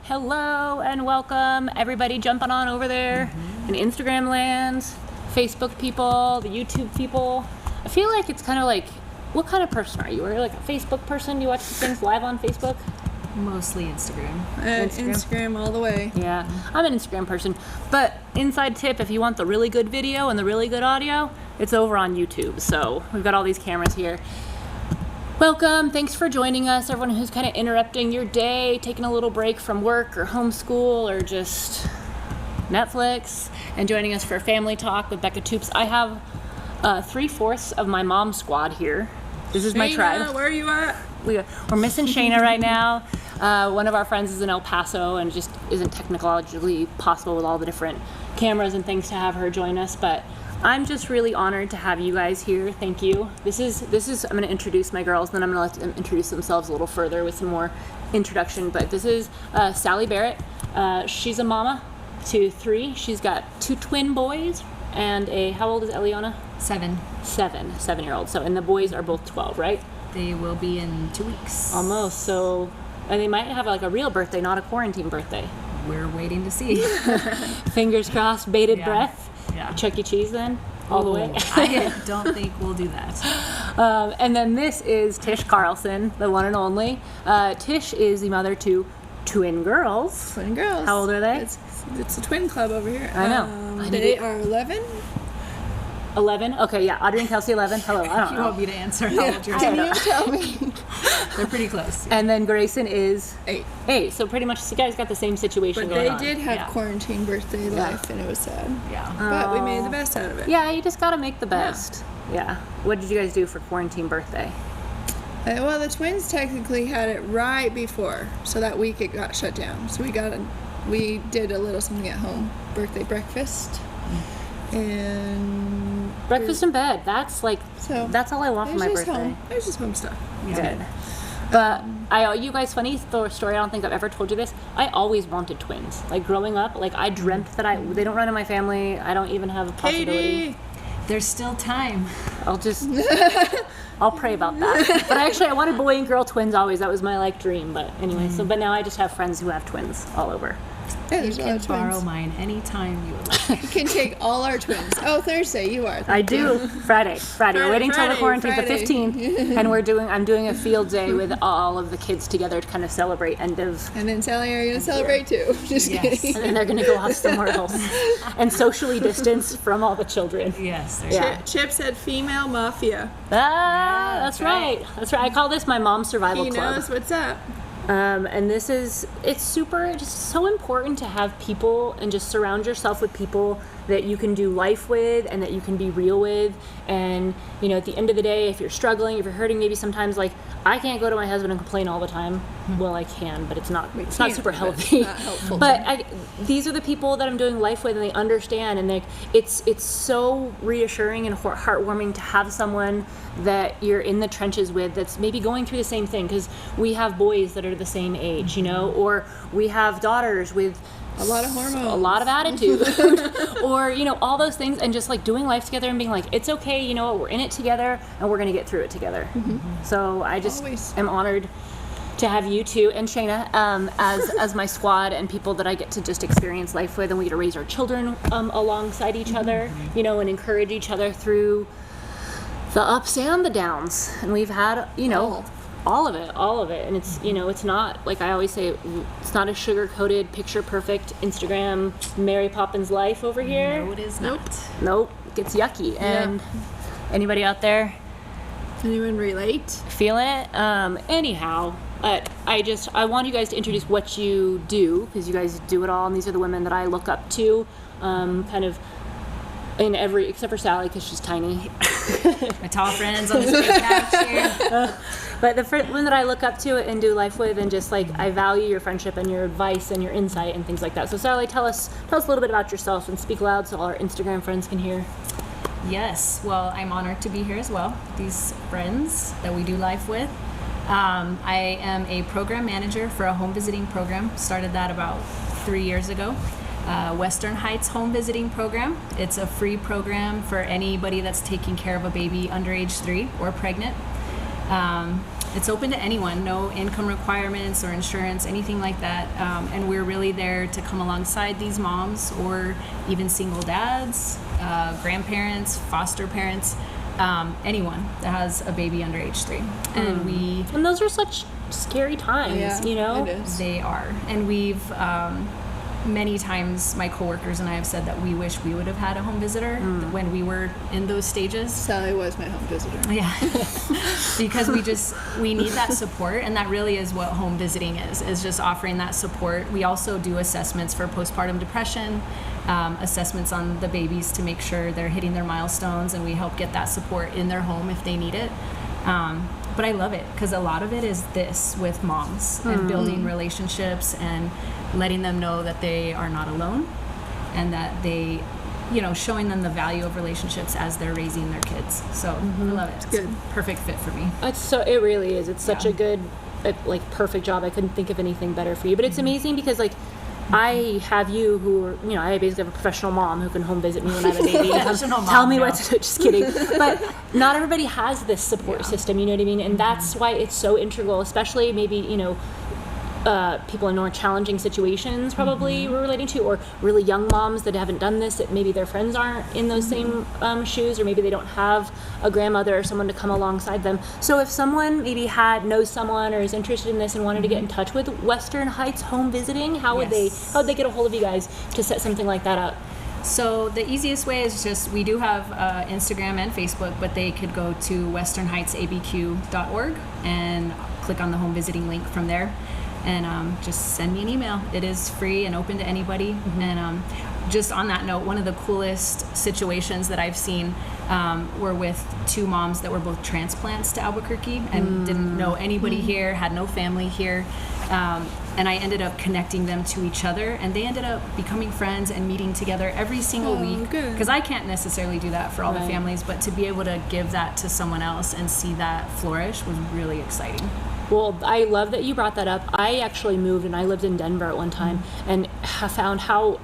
Hello and welcome, everybody jumping on over there in Instagram land, Facebook people, the YouTube people. I feel like it's kind of like, what kind of person are you? Are you like a Facebook person? Do you watch things live on Facebook? Mostly Instagram. Instagram all the way. Yeah, I'm an Instagram person. But inside tip, if you want the really good video and the really good audio, it's over on YouTube. So we've got all these cameras here. Welcome. Thanks for joining us, everyone who's kind of interrupting your day, taking a little break from work or homeschool or just Netflix, and joining us for Family Talk with Becca Toups. I have 3/4 of my mom squad here. This is my tribe. Where are you at? We're missing Shayna right now. One of our friends is in El Paso and just isn't technologically possible with all the different cameras and things to have her join us, but I'm just really honored to have you guys here. Thank you. This is I'm going to introduce my girls, then I'm going to let them introduce themselves a little further with some more introduction. But this is Sally Barrett. She's a mama to 3. She's got 2 twin boys and how old is Eliana? 7. 7-year-old. So, and the boys are both 12, right? They will be in 2 weeks. Almost. So, and they might have like a real birthday, not a quarantine birthday. We're waiting to see. Fingers crossed, bated breath. Yeah. Chuck E. Cheese then, all the way. I don't think we'll do that. And then this is Tish Carlson, the one and only. Tish is the mother to twin girls. Twin girls. How old are they? It's a twin club over here. I know. They are 11. 11? Okay, yeah. Audrey and Kelsey, 11. Hello, I don't You know. want me to answer how old you're Can you tell me? They're pretty close. And then Grayson is 8. 8. So pretty much you guys got the same situation But going they on. did have quarantine birthday life, and it was sad. Yeah. But we made the best out of it. Yeah, you just got to make the best. Yeah. What did you guys do for quarantine birthday? Well, the twins technically had it right before, so that week it got shut down. So we did a little something at home, birthday breakfast, and Breakfast in bed. That's like, that's all I want for my birthday. It was just home stuff. Yeah. Good. But you guys, funny story, I don't think I've ever told you this. I always wanted twins. Like growing up, like I dreamt that they don't run in my family. I don't even have a possibility. Katie! There's still time. I'll pray about that. But actually I wanted boy and girl twins always. That was my like dream. But anyway, but now I just have friends who have twins all over. Yeah, You there's a lot can of borrow twins. mine anytime you would like. You can take all our twins. Oh, Thursday, you are. I do. Friday. We're waiting till the quarantine, the Friday. 15th, and I'm doing a field day with all of the kids together to kind of celebrate end of. And then Sally, are you going to celebrate too? Just Yes. kidding. And then they're going to go off somewhere else and socially distance from all the children. Yes. Yeah. Chip said female mafia. That's right. That's right. I call this my mom's survival He club. knows what's up. And it's just so important to have people and just surround yourself with people that you can do life with and that you can be real with. And, at the end of the day, if you're struggling, if you're hurting, maybe sometimes like I can't go to my husband and complain all the time. Well, I can, but it's not super healthy. Not helpful. But these are the people that I'm doing life with, and they understand, and it's so reassuring and heartwarming to have someone that you're in the trenches with that's maybe going through the same thing, because we have boys that are the same age, or we have daughters with A lot of hormones. a lot of attitude, or all those things, and just like doing life together and being like, it's okay, we're in it together and we're gonna get through it together. So I just am honored to have you two and Shayna as my squad and people that I get to just experience life with, and we get to raise our children alongside each other, and encourage each other through the ups and the downs. And we've had all of it, and it's it's not, like I always say, it's not a sugar-coated, picture-perfect Instagram Mary Poppins life over here. No, it is not. Nope, it gets yucky. And anybody out there Anyone relate? feeling it? Anyhow, I want you guys to introduce what you do, because you guys do it all, and these are the women that I look up to, kind of except for Sally, because she's tiny. My tall friends on this big couch here. But the one that I look up to and do life with, and just like I value your friendship and your advice and your insight and things like that. So Sally, tell us a little bit about yourself, and speak loud so all our Instagram friends can hear. Yes, well, I'm honored to be here as well. These friends that we do life with. I am a program manager for a home visiting program. Started that about 3 years ago. Western Heights Home Visiting Program. It's a free program for anybody that's taking care of a baby under age 3 or pregnant. it's open to anyone, no income requirements or insurance, anything like that. And we're really there to come alongside these moms or even single dads, grandparents, foster parents, anyone that has a baby under age 3. And those are such scary times, you know? It is. They are. And we've many times my coworkers and I have said that we wish we would have had a home visitor when we were in those stages. Sally was my home visitor. Yeah. Because we need that support, and that really is what home visiting is just offering that support. We also do assessments for postpartum depression, assessments on the babies to make sure they're hitting their milestones, and we help get that support in their home if they need it. But I love it because a lot of it is this with moms and building relationships and letting them know that they are not alone, and that they, showing them the value of relationships as they're raising their kids. So I love it. It's good. a perfect fit for me. It really is. It's such a good, perfect job. I couldn't think of anything better for you. But it's amazing because I have you who are, I basically have a professional mom who can home visit me when I have a baby. Tell me what to do. Just kidding. But not everybody has this support system, you know what I mean? And that's why it's so integral, especially maybe, people in more challenging situations probably we're relating to, or really young moms that haven't done this, that maybe their friends aren't in those same shoes, or maybe they don't have a grandmother or someone to come alongside them. So if someone maybe knows someone or is interested in this and wanted to get in touch with Western Heights Home Visiting, how would they get a hold of you guys to set something like that up? So the easiest way is just, we do have Instagram and Facebook, but they could go to westernheightsabq.org and click on the home visiting link from there. And just send me an email. It is free and open to anybody. And just on that note, one of the coolest situations that I've seen were with 2 moms that were both transplants to Albuquerque and didn't know anybody here, had no family here. And I ended up connecting them to each other, and they ended up becoming friends and meeting together every single week. Because I can't necessarily do that for all the families, but to be able to give that to someone else and see that flourish was really exciting. Well, I love that you brought that up. I actually moved, and I lived in Denver at one time, and have found how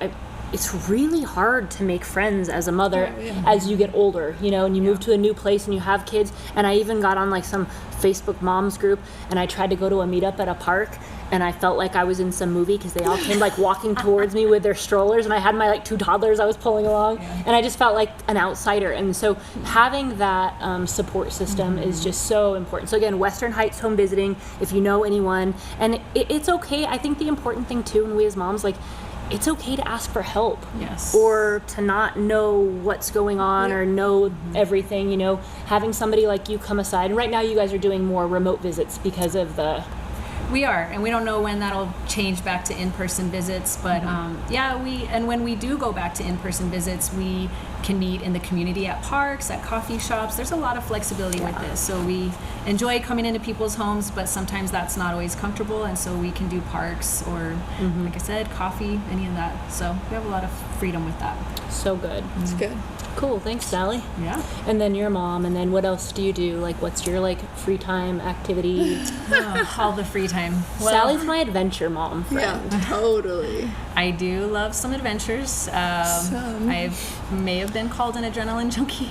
it's really hard to make friends as a mother as you get older, and you move to a new place and you have kids. And I even got on some Facebook moms group, and I tried to go to a meetup at a park, and I felt like I was in some movie because they all came walking towards me with their strollers, and I had my 2 toddlers I was pulling along, and I just felt like an outsider. And so having that support system is just so important. So again, Western Heights Home Visiting, if you know anyone, and it's okay. I think the important thing too, and we as moms, it's okay to ask for help. Yes. Or to not know what's going on or know everything, having somebody like you come aside. And right now you guys are doing more remote visits because of the... We are, and we don't know when that'll change back to in-person visits, but when we do go back to in-person visits, we can meet in the community at parks, at coffee shops. There's a lot of flexibility with this, so we enjoy coming into people's homes, but sometimes that's not always comfortable, and so we can do parks or, like I said, coffee, any of that. So we have a lot of freedom with that. So good. It's good. Cool. Thanks, Sally. Yeah. And then your mom, and then what else do you do? What's your free time activity? All the free time. Well, Sally's my adventure mom friend. Yeah, totally. I do love some adventures. I may have been called an adrenaline junkie.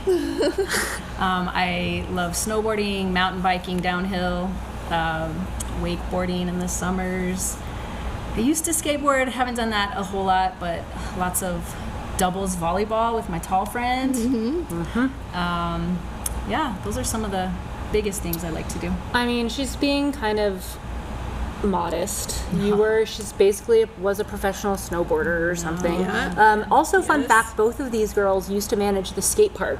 I love snowboarding, mountain biking downhill, wakeboarding in the summers. I used to skateboard, haven't done that a whole lot, but lots of doubles volleyball with my tall friend. Those are some of the biggest things I like to do. I mean, she's being kind of modest. She's basically was a professional snowboarder or something. Also, fun fact, both of these girls used to manage the skate park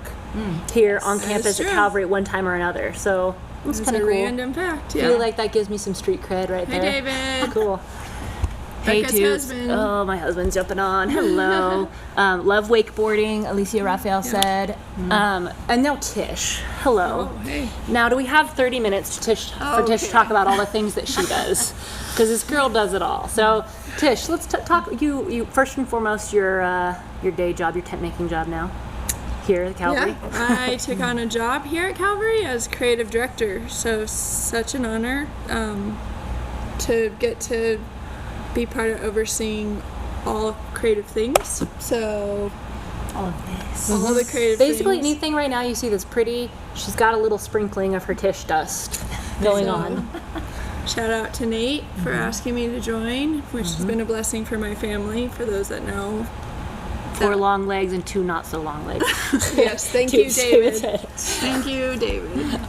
here on campus at Calvary at one time or another. So it's kind of cool. Random fact. I feel like that gives me some street cred right there. Hey, David. Cool. Hey, Becca's Toups. husband. Oh, my husband's jumping on. Hello. Love wakeboarding, Alicia Raphael said. And now Tish. Hello. Oh, hey. Now, do we have 30 minutes for Tish to talk about all the things that she does? Because this girl does it all. So, Tish, let's talk. You first and foremost, your day job, your tent making job now here at Calvary. Yeah, I took on a job here at Calvary as creative director. So, such an honor to get to be part of overseeing all creative things. So All of this. all the creative Basically, things. anything right now you see that's pretty, she's got a little sprinkling of her Tish dust. going on. Shout out to Nate for asking me to join, which has been a blessing for my family, for those that know. 4 long legs and 2 not so long legs. Yes, thank you, David. Thank you, David.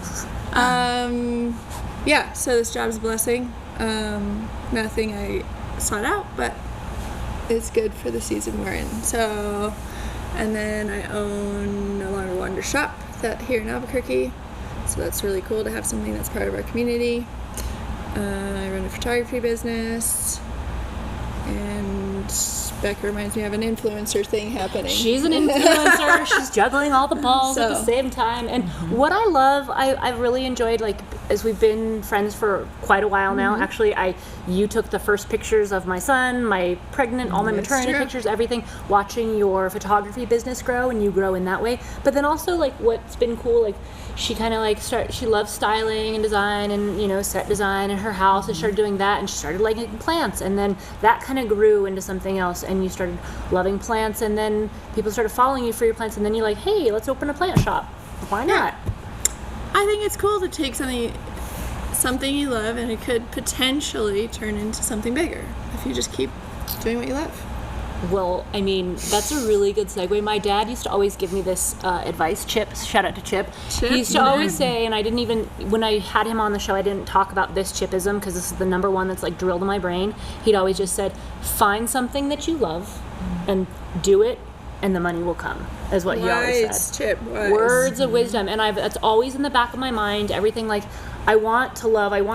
Yeah, so this job is a blessing. Nothing I sought out, but it's good for the season we're in. So, and then I own a Laundry Wonder shop here in Albuquerque. So that's really cool to have something that's part of our community. I run a photography business, and Becca reminds me of an influencer thing happening. She's an influencer. She's juggling all the balls at the same time. And what I love, I've really enjoyed, like, as we've been friends for quite a while now. Actually, you took the first pictures of my son, my pregnant, all my maternity pictures, everything, watching your photography business grow, and you grow in that way. But then also, like, what's been cool, like, she kind of like she loves styling and design and, you know, set design in her house, and started doing that, and she started liking plants, and then that kind of grew into something else, and you started loving plants, and then people started following you for your plants, and then you're like, hey, let's open a plant shop. Why not? I think it's cool to take something you love, and it could potentially turn into something bigger if you just keep doing what you love. Well, I mean, that's a really good segue. My dad used to always give me this advice. Chip, shout out to Chip. He used to always say, and I didn't even, when I had him on the show, I didn't talk about this Chipism, because this is the number one that's like drilled in my brain. He'd always just said, find something that you love and do it, and the money will come, is what he always said. Chip, wise. Words of wisdom. And that's always in the back of my mind. Everything, like, I want to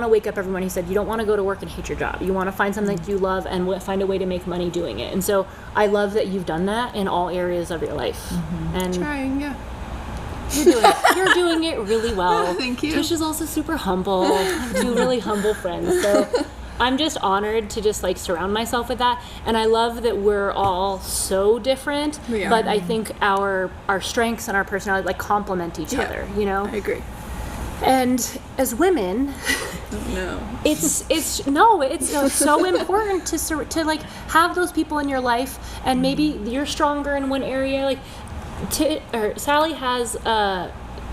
wake up every morning. He said, you don't want to go to work and hate your job. You want to find something that you love and find a way to make money doing it. And so I love that you've done that in all areas of your life. And trying, yeah. You're doing it really well. Thank you. Tish is also super humble. I have 2 really humble friends. So I'm just honored to just like surround myself with that. And I love that we're all so different. We are. But I think our strengths and our personality like complement each other, you know? I agree. And as women, it's so important to like have those people in your life, and maybe you're stronger in one area. Like Sally has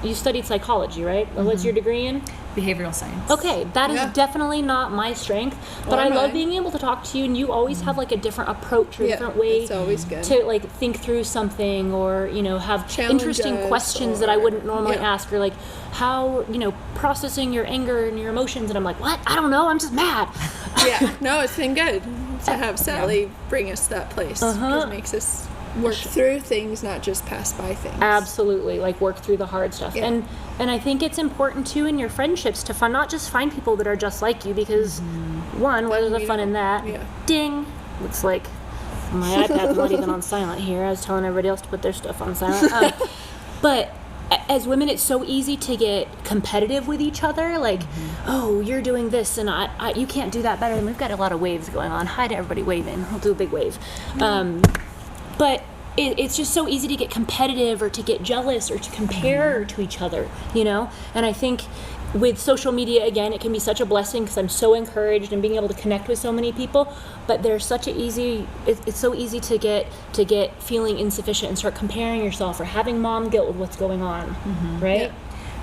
you studied psychology, right? What's your degree in? Behavioral science. Okay, that is definitely not my strength, but I love being able to talk to you, and you always have like a different approach or different way it's always good. to like think through something, or, you know, have interesting questions that I wouldn't normally ask, or like how, you know, processing your anger and your emotions, and I'm like, what? I don't know, I'm just mad. No, it's been good to have Sally bring us to that place, because it makes us work through things, not just pass by things. Absolutely, like work through the hard stuff. And I think it's important too in your friendships to not just find people that are just like you, because one, what is the fun in that? Ding. Looks like my iPad's not even on silent here. I was telling everybody else to put their stuff on silent. But as women, it's so easy to get competitive with each other, like, oh, you're doing this and I you can't do that better. And we've got a lot of waves going on. Hi to everybody waving. I'll do a big wave. But it's just so easy to get competitive, or to get jealous, or to compare to each other, you know? And I think with social media, again, it can be such a blessing, because I'm so encouraged in being able to connect with so many people, but there's such it's so easy to get feeling insufficient and start comparing yourself, or having mom guilt with what's going on, right? Yep.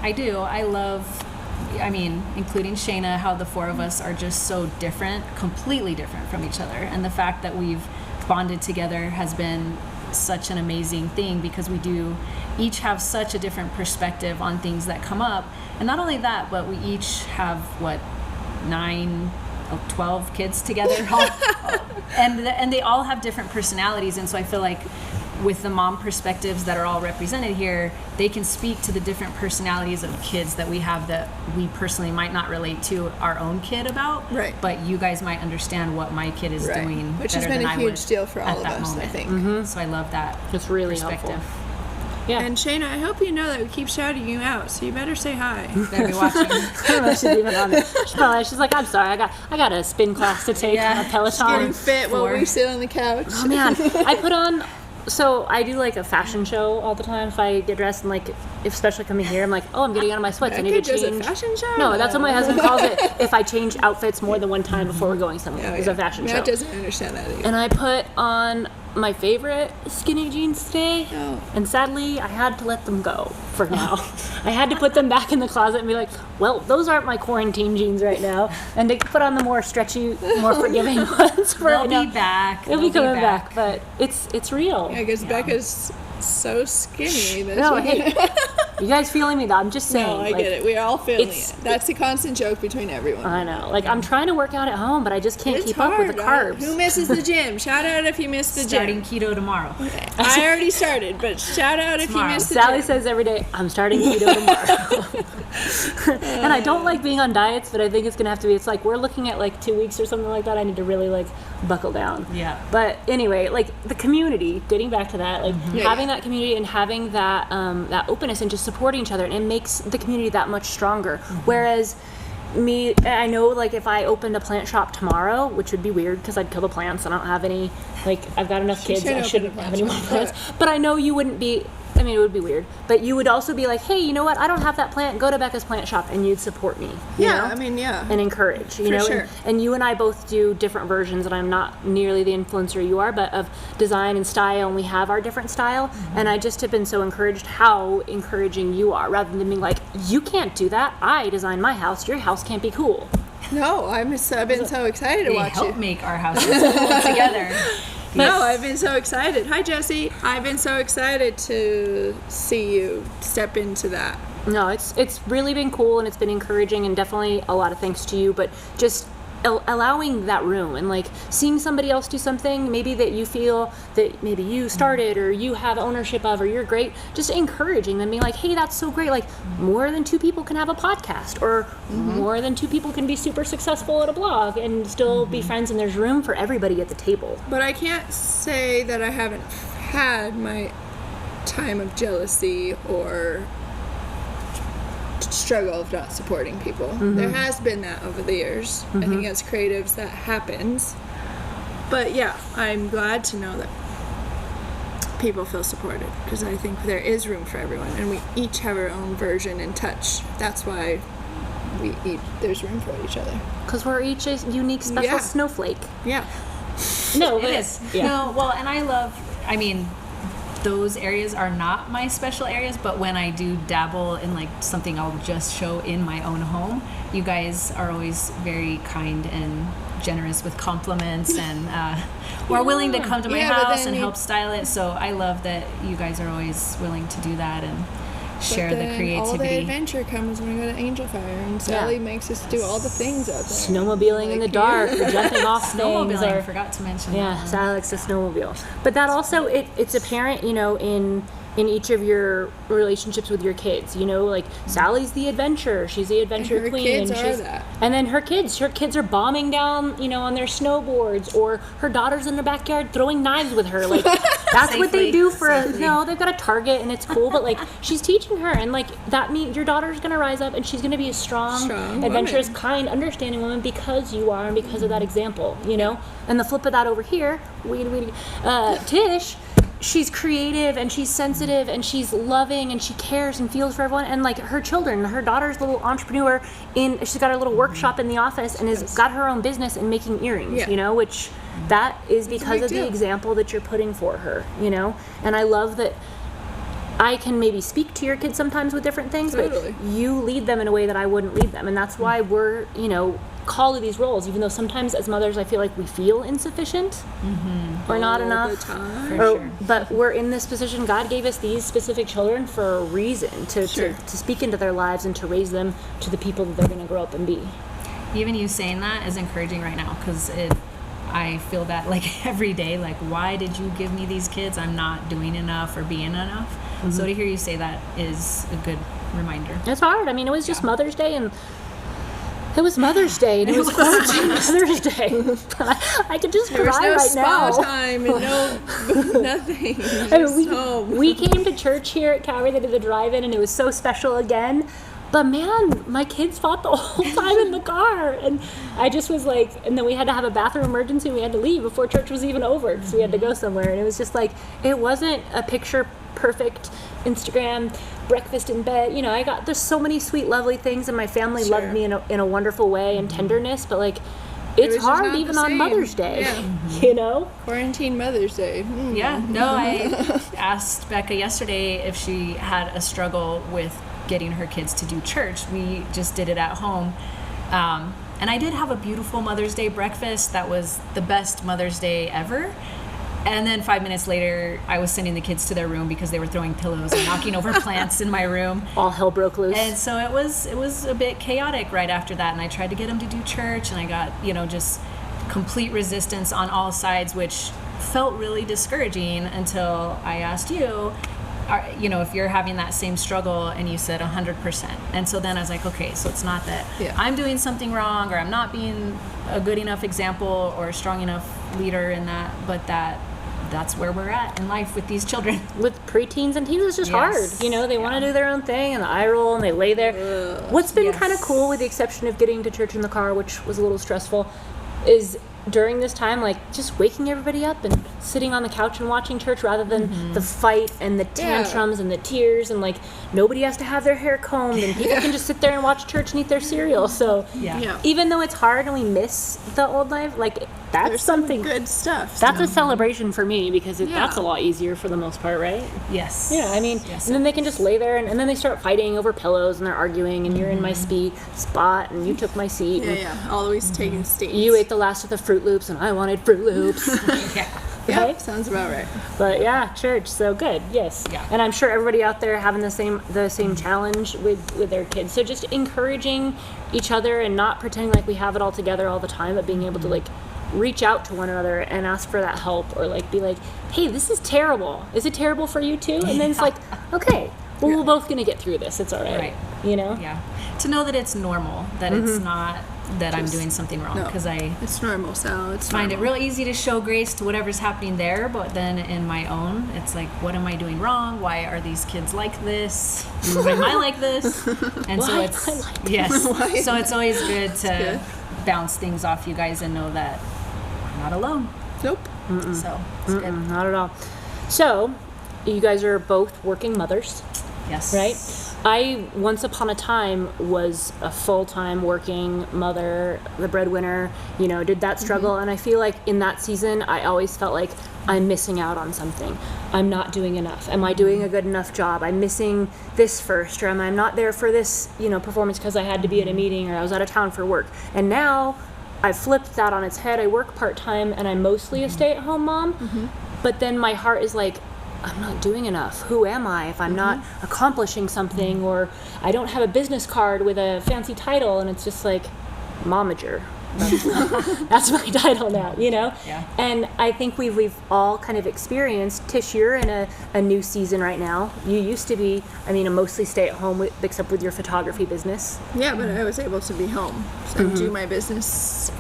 I do. I love, including Shayna, how the 4 of us are just so different, completely different from each other. And the fact that we've bonded together has been such an amazing thing, because we do each have such a different perspective on things that come up. And not only that, but we each have 12 kids together, and they all have different personalities. And so I feel like with the mom perspectives that are all represented here, they can speak to the different personalities of kids that we have, that we personally might not relate to our own kid about. Right. But you guys might understand what my kid is doing, which has been a huge deal for all of us, I think. So I love that. It's really perspective. helpful. Yeah. And Shayna, I hope you know that we keep shouting you out, so you better say hi. Better be watching. I don't know if she's even on it. She's like, I'm sorry, I got a spin class to take on a Peloton. Getting fit while we sit on the couch. Oh man, I put on. So I do like a fashion show all the time. If I get dressed, and like, especially coming here, I'm like, oh, I'm getting out of my sweats. I need to change. A fashion show? No, that's what my husband calls it. If I change outfits more than one time before we're going somewhere, it's a fashion show. Matt doesn't understand that either. And I put on my favorite skinny jeans today, and sadly I had to let them go for now. I had to put them back in the closet and be like, well, those aren't my quarantine jeans right now, and to put on the more stretchy, more forgiving ones for They'll be back. They'll be coming back, but it's real. Yeah, because Becca's so skinny. Hey, you guys feeling me though? I'm just saying. No, I get it. We're all feeling it. That's the constant joke between everyone. I know. Like, I'm trying to work out at home, but I just can't keep up with the carbs. Who misses the gym? Shout out if you missed the Starting gym. keto tomorrow. Okay. I already started, but shout out if you missed the Sally gym. says every day, I'm starting keto tomorrow. And I don't like being on diets, but I think it's going to have to be, it's like, we're looking at like 2 weeks or something like that. I need to really like buckle down. Yeah. But anyway, like the community, getting back to that, like having that community and having that, that openness and just supporting each other, and it makes the community that much stronger. Whereas me, I know like if I opened a plant shop tomorrow, which would be weird because I'd kill the plants. I don't have any, like I've got enough kids. I shouldn't have any more plants. But I know you wouldn't be, I mean, it would be weird, but you would also be like, hey, you know what? I don't have that plant. Go to Becca's plant shop, and you'd support me. You know? I mean, yeah. And encourage, you know? Sure. And you and I both do different versions, and I'm not nearly the influencer you are, but of design and style, and we have our different style. And I just have been so encouraged how encouraging you are, rather than being like, you can't do that. I designed my house. Your house can't be cool. No, I've been so excited to watch help you. make our houses cool together. No, I've been so excited. Hi, Jesse. I've been so excited to see you step into that. No, it's really been cool, and it's been encouraging, and definitely a lot of thanks to you, but just allowing that room and like seeing somebody else do something maybe that you feel that maybe you started or you have ownership of or you're great, just encouraging them, being like, hey, that's so great, like more than 2 people can have a podcast, or more than 2 people can be super successful at a blog and still be friends, and there's room for everybody at the table. But I can't say that I haven't had my time of jealousy or struggle of not supporting people. There has been that over the years. I think as creatives that happens. But yeah, I'm glad to know that people feel supported, because I think there is room for everyone, and we each have our own version and touch. That's why there's room for each other. Because we're each a unique, special snowflake. Yeah. No, It is. Yeah. No, well, and I mean, those areas are not my special areas, but when I do dabble in like something I'll just show in my own home, you guys are always very kind and generous with compliments, and are willing to come to my house and help style it. So I love that you guys are always willing to do that and share the creativity. All the adventure comes when we go to Angel Fire, and Sally makes us do all the things out there. Snowmobiling in the dark, or jumping off things. Snowmobiling, I forgot to mention that. Sally likes to snowmobile. But that also, it's apparent, you know, in each of your relationships with your kids, you know, like Sally's the adventurer, she's the adventure queen, kids are that. And then her kids are bombing down, you know, on their snowboards, or her daughter's in the backyard throwing knives with her, like that's what they do for they've got a target, and it's cool, but like she's teaching her, and like that means your daughter's gonna rise up, and she's gonna be a strong adventurous, kind, understanding woman, because you are, and because of that example, you know. And the flip of that over here, Tish, she's creative, and she's sensitive, and she's loving, and she cares and feels for everyone. And like her children, her daughter's a little entrepreneur, she's got her little workshop in the office, and has got her own business and making earrings, you know, which that is because of the example that you're putting for her, you know. And I love that I can maybe speak to your kids sometimes with different things, but you lead them in a way that I wouldn't lead them. And that's why we're, you know, called to these roles, even though sometimes as mothers I feel like we feel insufficient or not enough, but we're in this position. God gave us these specific children for a reason, to speak into their lives and to raise them to the people that they're going to grow up and be. Even you saying that is encouraging right now, because I feel that like every day, like, why did you give me these kids? I'm not doing enough or being enough. So to hear you say that is a good reminder. It's hard. I mean, it was just Mother's Day, and it was Mother's Day, and it was Mother's Day. I could just cry right now. There was no spa time and no nothing. I mean, we came to church here at Calvary. They did the drive-in, and it was so special again. But man, my kids fought the whole time in the car, and I just was like, and then we had to have a bathroom emergency, and we had to leave before church was even over, because we had to go somewhere. And it was just like, it wasn't a picture perfect Instagram breakfast in bed, you know. There's so many sweet, lovely things, and my family loved me in a wonderful way, and tenderness, but like it's was just hard not even the on same. Mother's Day, Yeah. you know? Quarantine Mother's Day. Yeah, no, I asked Becca yesterday if she had a struggle with getting her kids to do church. We just did it at home. And I did have a beautiful Mother's Day breakfast that was the best Mother's Day ever. And then 5 minutes later, I was sending the kids to their room because they were throwing pillows and knocking over plants in my room. All hell broke loose. And so it was a bit chaotic right after that. And I tried to get them to do church, and I got, just complete resistance on all sides, which felt really discouraging until I asked you, if you're having that same struggle, and you said 100%. And so then I was like, okay, so it's not that I'm doing something wrong, or I'm not being a good enough example or a strong enough leader in that, but that's where we're at in life with these children. With preteens and teens, it's just hard. They want to do their own thing, and the eye roll, and they lay there. What's been kind of cool, with the exception of getting to church in the car, which was a little stressful, is during this time, like, just waking everybody up and sitting on the couch and watching church, rather than the fight and the tantrums and the tears, and like nobody has to have their hair combed, and people can just sit there and watch church and eat their cereal. So even though it's hard and we miss the old life, like, that's There's something good stuff. That's a celebration for me, because that's a lot easier for the most part, right? Yes. Yeah, I mean, Yes. and then they can just lay there, and then they start fighting over pillows, and they're arguing, and you're in my spot, and you took my seat. and Always taking stands. You ate the last of the Fruit Loops, and I wanted Fruit Loops. Yeah, sounds about right. But yeah, church, so good, yes. Yeah. And I'm sure everybody out there having the same challenge with their kids. So just encouraging each other and not pretending like we have it all together all the time, but being able to like reach out to one another and ask for that help, or like be like, hey, this is terrible. Is it terrible for you too? And then it's like, okay, well, we're both gonna get through this. It's all right. Yeah. To know that it's normal, that it's not that I'm doing something wrong, because it's normal, Sal. It's find it normal. real easy to show grace to whatever's happening there, but then in my own, it's like, what am I doing wrong? Why are these kids like this? Why am I like this? And so it's so it's always good to bounce things off you guys and know that I'm not alone. Nope. So it's good. Not at all. So you guys are both working mothers. Yes. Right? I, once upon a time, was a full-time working mother, the breadwinner, did that struggle. And I feel like in that season, I always felt like I'm missing out on something. I'm not doing enough. Am I doing a good enough job? I'm missing this first, or am I not there for this, performance because I had to be at a meeting, or I was out of town for work. And now I've flipped that on its head. I work part-time, and I'm mostly a stay-at-home mom. But then my heart is like, I'm not doing enough. Who am I if I'm not accomplishing something, or I don't have a business card with a fancy title, and it's just like, momager. That's my title now, Yeah. And I think we've all kind of experienced. Tish, you're in a new season right now. You used to be, a mostly stay at home, except with your photography business. Yeah, but I was able to be home, so do my business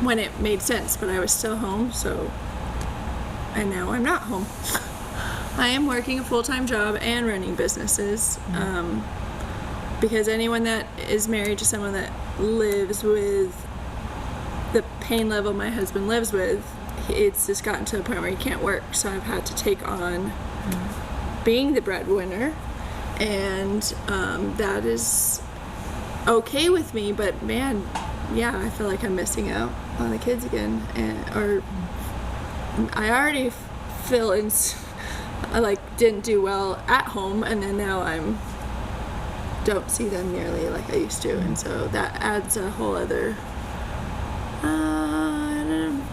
when it made sense, but I was still home, and now I'm not home. I am working a full-time job and running businesses, because anyone that is married to someone that lives with the pain level my husband lives with, it's just gotten to the point where he can't work, so I've had to take on being the breadwinner, and that is okay with me, but man, yeah, I feel like I'm missing out on the kids again, or I already I didn't do well at home, and then now don't see them nearly like I used to, and so that adds a whole other. I don't know.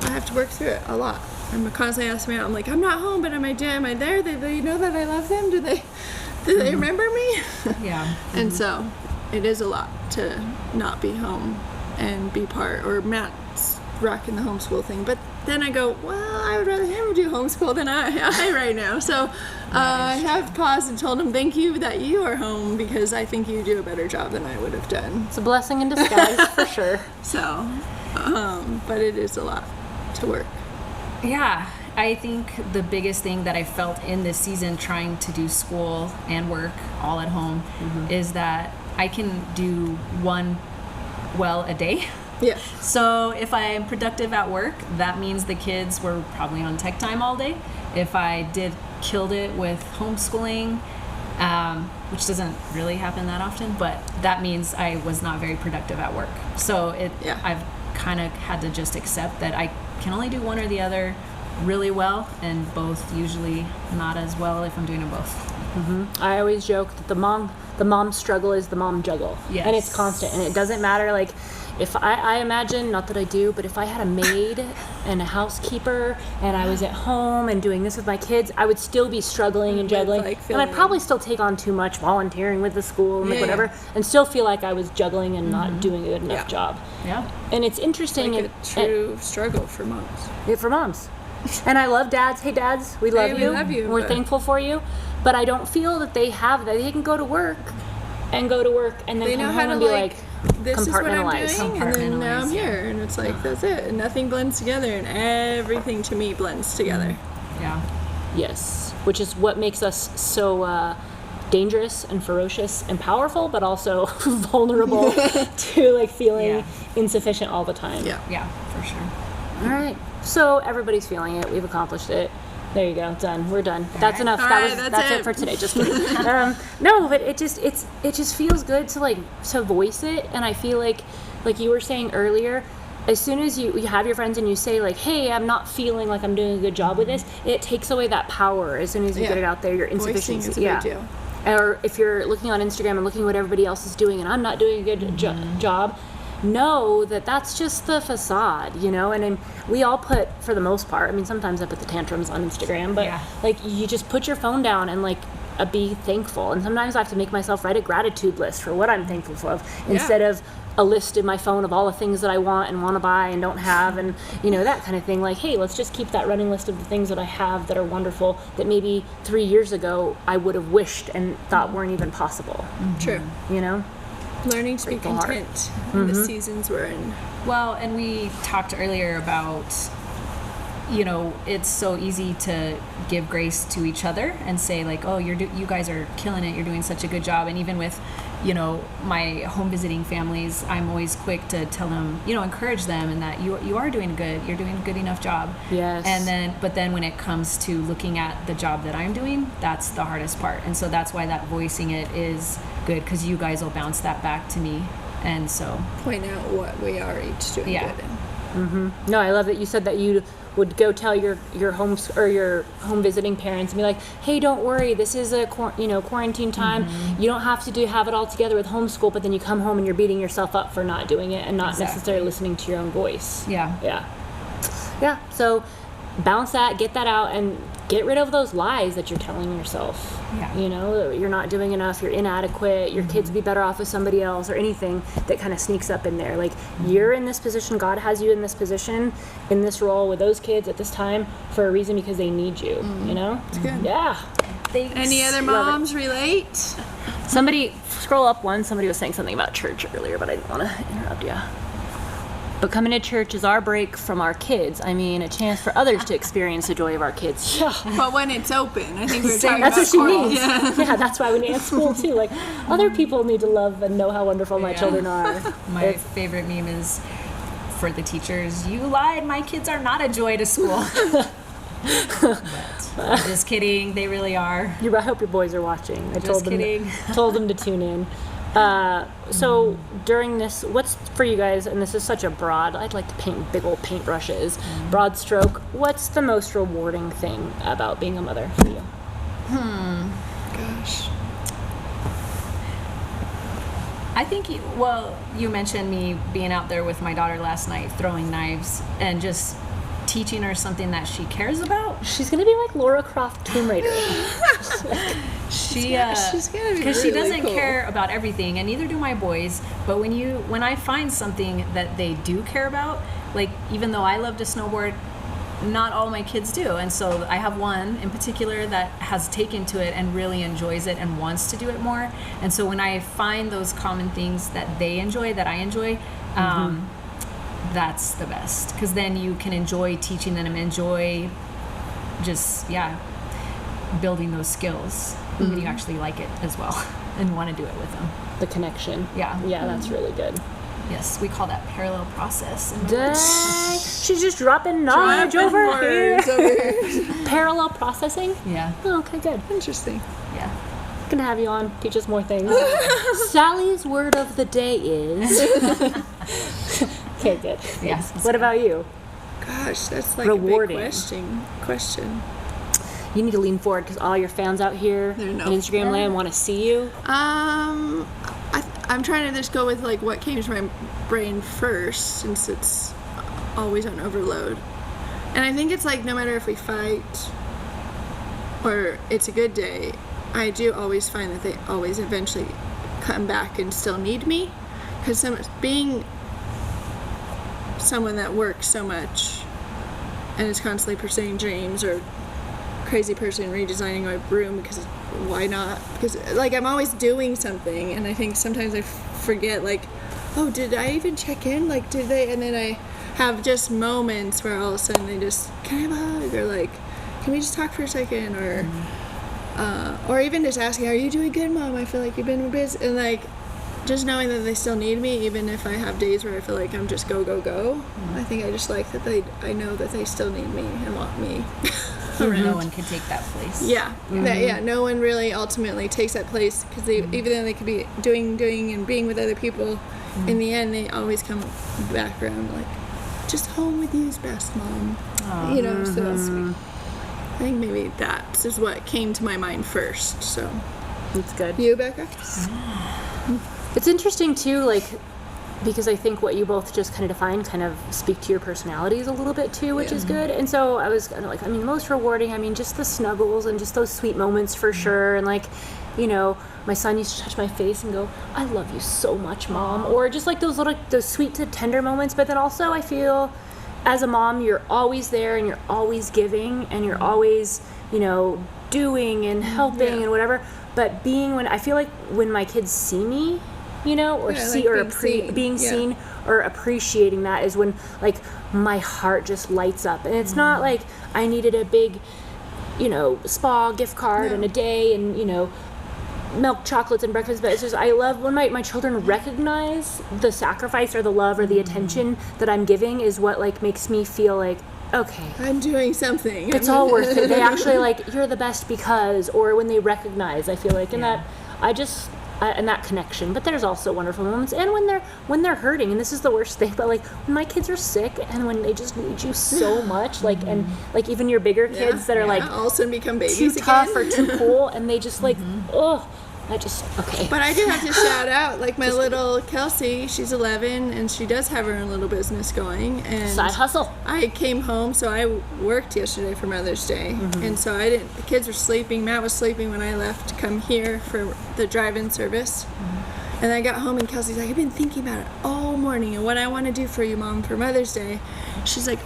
I have to work through it a lot. I'm constantly asking me out. I'm like, I'm not home, but am I there? They know that I love them. Do they remember me? Yeah. And so it is a lot to not be home and be part, or Matt's rocking the homeschool thing. But then I go, well, I would rather him do homeschool than I right now. So I have paused and told him, thank you that you are home, because I think you do a better job than I would have done. It's a blessing in disguise, for sure. So, but it is a lot to work. Yeah. I think the biggest thing that I felt in this season, trying to do school and work all at home, is that I can do one well a day. Yeah. So if I'm productive at work, that means the kids were probably on tech time all day. If I killed it with homeschooling, which doesn't really happen that often, but that means I was not very productive at work. So I've kind of had to just accept that I can only do one or the other really well, and both usually not as well if I'm doing them both. I always joke that the mom struggle is the mom juggle. Yes. And it's constant, and it doesn't matter. Like, if I imagine, not that I do, but if I had a maid and a housekeeper and I was at home and doing this with my kids, I would still be struggling and juggling. And I'd probably still take on too much volunteering with the school and whatever, and still feel like I was juggling and not doing a good enough job. Yeah. And it's interesting. Like a true struggle for moms. Yeah, for moms. And I love dads. Hey, dads, we love you. We love you. We're thankful for you. But I don't feel that they have that. They can go to work and then they come know home how to and be like, this is what I'm compartmentalize. doing, and then now I'm here, and it's like, that's it. And nothing blends together, and everything to me blends together. Yeah. Yes. Which is what makes us so dangerous and ferocious and powerful, but also vulnerable to like feeling insufficient all the time. Yeah, for sure. All right. So everybody's feeling it. We've accomplished it. There you go. Done. We're done. That's enough. All right, that's it for today. Just kidding. No, but it just feels good to voice it, and I feel like you were saying earlier, as soon as you have your friends and you say like, hey, I'm not feeling like I'm doing a good job with this, it takes away that power. As soon as you get it out there, your insufficiency. Voicing is a big deal. Or if you're looking on Instagram and looking at what everybody else is doing and I'm not doing a good job, know that that's just the facade, and then we all put, for the most part, I mean, sometimes I put the tantrums on Instagram, but like, you just put your phone down and like be thankful. And sometimes I have to make myself write a gratitude list for what I'm thankful for, instead of a list in my phone of all the things that I want and want to buy and don't have, and that kind of thing. Like, hey, let's just keep that running list of the things that I have that are wonderful that maybe 3 years ago I would have wished and thought weren't even possible. True. Learning to be content in the seasons we're in. Well, and we talked earlier about, it's so easy to give grace to each other and say like, oh, you guys are killing it. You're doing such a good job. And even with, my home visiting families, I'm always quick to tell them, encourage them, and that you are doing you're doing a good enough job. Yes. But then when it comes to looking at the job that I'm doing, that's the hardest part. And so that's why that voicing it is good, because you guys will bounce that back to me. And so point out what we are each doing good in. No, I love that you said that you would go tell your home visiting parents and be like, hey, don't worry, this is a quarantine time. You don't have to have it all together with homeschool, but then you come home and you're beating yourself up for not doing it and not necessarily listening to your own voice. Yeah. So balance that, get that out, and get rid of those lies that you're telling yourself. You're not doing enough, you're inadequate, your kids would be better off with somebody else, or anything that kind of sneaks up in there. Like, you're in this position, God has you in this position, in this role with those kids at this time for a reason, because they need you. It's good. Yeah. Thanks. Any other moms relate? Somebody, scroll up one, somebody was saying something about church earlier, but I didn't want to interrupt you. But coming to church is our break from our kids. I mean, a chance for others to experience the joy of our kids. Yeah. But when it's open, I think we were talking That's about what she Coral. means. Yeah, that's why we need at school too. Like, other people need to love and know how wonderful my children are. My favorite meme is for the teachers, you lied, my kids are not a joy to school. But, just kidding, they really are. I hope your boys are watching. I Just kidding. told them to tune in. So during this, what's for you guys, and this is such a broad, I'd like to paint big old paintbrushes, broad stroke, what's the most rewarding thing about being a mother for you? Gosh. I think, you mentioned me being out there with my daughter last night, throwing knives, and just teaching her something that she cares about. She's going to be like Lara Croft Tomb Raider. She's gonna be because she doesn't cool. care about everything, and neither do my boys. But when I find something that they do care about, like, even though I love to snowboard, not all my kids do, and so I have one in particular that has taken to it and really enjoys it and wants to do it more. And so when I find those common things that they enjoy, that I enjoy, that's the best, because then you can enjoy teaching them and enjoy just building those skills when you actually like it as well and want to do it with them. The connection. Yeah, that's really good. Yes, we call that parallel process. Dang, she's just dropping knowledge over here. Parallel processing? Yeah. Oh, okay, good. Interesting. Yeah. Gonna have you on. Teach us more things. Sally's word of the day is. Okay, good. Yes. What about you? Gosh, that's like Rewarding. a big question. You need to lean forward because all your fans out here in Instagram land want to see you. I'm trying to just go with like what came to my brain first, since it's always on overload. And I think it's like no matter if we fight or it's a good day, I do always find that they always eventually come back and still need me. Because being someone that works so much and is constantly pursuing dreams, or crazy person redesigning my room because why not? Because like I'm always doing something, and I think sometimes I forget, like, oh, did I even check in? Like, did they? And then I have just moments where all of a sudden they just, can I have a hug? Or like, can we just talk for a second? Or even just asking, are you doing good, Mom? I feel like you've been busy. And like, just knowing that they still need me, even if I have days where I feel like I'm just go. I think I just like that I know that they still need me and want me. No one can take that place. Yeah, no one really ultimately takes that place, because they, even though they could be doing and being with other people, in the end they always come back around like, just home with you is best, Mom. Aww. You know, so that's sweet. I think maybe that is what came to my mind first. So That's good. you, Becca? It's interesting too, like, because I think what you both just kind of defined kind of speak to your personalities a little bit too, which is good. And so I was kind of like, I mean, most rewarding, I mean, just the snuggles and just those sweet moments for sure. And like, you know, my son used to touch my face and go, I love you so much, Mom. Or just like those sweet to tender moments. But then also I feel as a mom, you're always there and you're always giving and you're always, you know, doing and helping and whatever. But I feel like when my kids see me, you know, or see, like or being seen or appreciating that is when like my heart just lights up. And it's not like I needed a big, you know, spa gift card and a day and, you know, milk chocolates and breakfast, but it's just I love when my children recognize the sacrifice or the love or the attention that I'm giving is what like makes me feel like, okay, I'm doing something. It's all worth it. They actually like, you're the best because, or when they recognize, I feel like, and that and that connection. But there's also wonderful moments, and when they're hurting, and this is the worst thing, but like when my kids are sick and when they just need you so much, like and like even your bigger kids that are like all of a sudden become babies too again. tough or too cool, and they just like okay. But I do have to shout out, like my little Kelsey, she's 11 and she does have her own little business going. And Side hustle. I came home, so I worked yesterday for Mother's Day, and so the kids were sleeping. Matt was sleeping when I left to come here for the drive-in service. And I got home and Kelsey's like, I've been thinking about it all morning and what I want to do for you, Mom, for Mother's Day. She's like,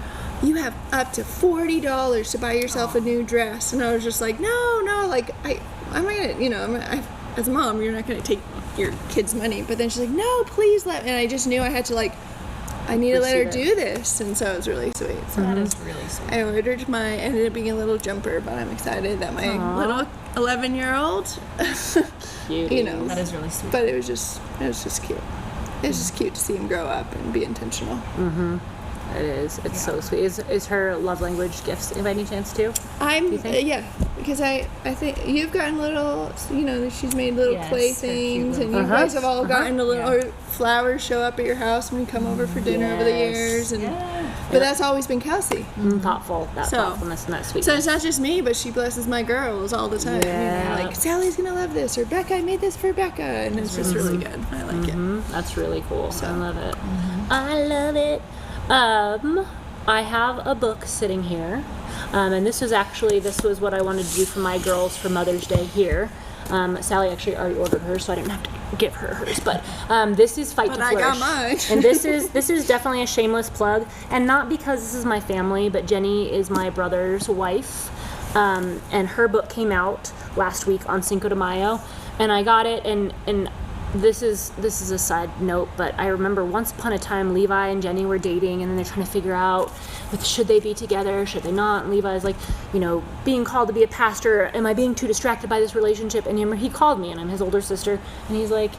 you have up to $40 to buy yourself a new dress. And I was just like, no, like I'm not gonna, you know, as a mom, you're not going to take your kids' money. But then she's like, no, please let me. And I just knew I had to, like, I need to let her do this. And so it was really sweet. So that is really sweet. I ordered ended up being a little jumper, but I'm excited that my little 11-year-old, you know. That is really sweet. But it was just cute. It was just cute to see him grow up and be intentional. It is. It's so sweet. Is her love language gifts by any chance too? Because I think you've gotten little, you know, she's made little clay things, and you guys have all gotten a little, or flowers show up at your house when you come over for dinner over the years, and but that's always been Kelsey. Thoughtful, thoughtfulness and that sweetness. So it's not just me, but she blesses my girls all the time. Yeah. You know, like, Sally's gonna love this, or Becca, I made this for Becca, and it's just really good. I like it. That's really cool. I love it. I love it. I have a book sitting here, and this was what I wanted to do for my girls for Mother's Day here. Sally actually already ordered hers, so I didn't have to give her hers. But this is Fight to Flourish. I got mine. And this is definitely a shameless plug, and not because this is my family, but Jenny is my brother's wife, and her book came out last week on Cinco de Mayo, and I got it, and this is a side note, but I remember once upon a time Levi and Jenny were dating, and then they're trying to figure out should they be together, should they not, and Levi's like, you know, being called to be a pastor, am I being too distracted by this relationship? And he called me, and I'm his older sister, and he's like,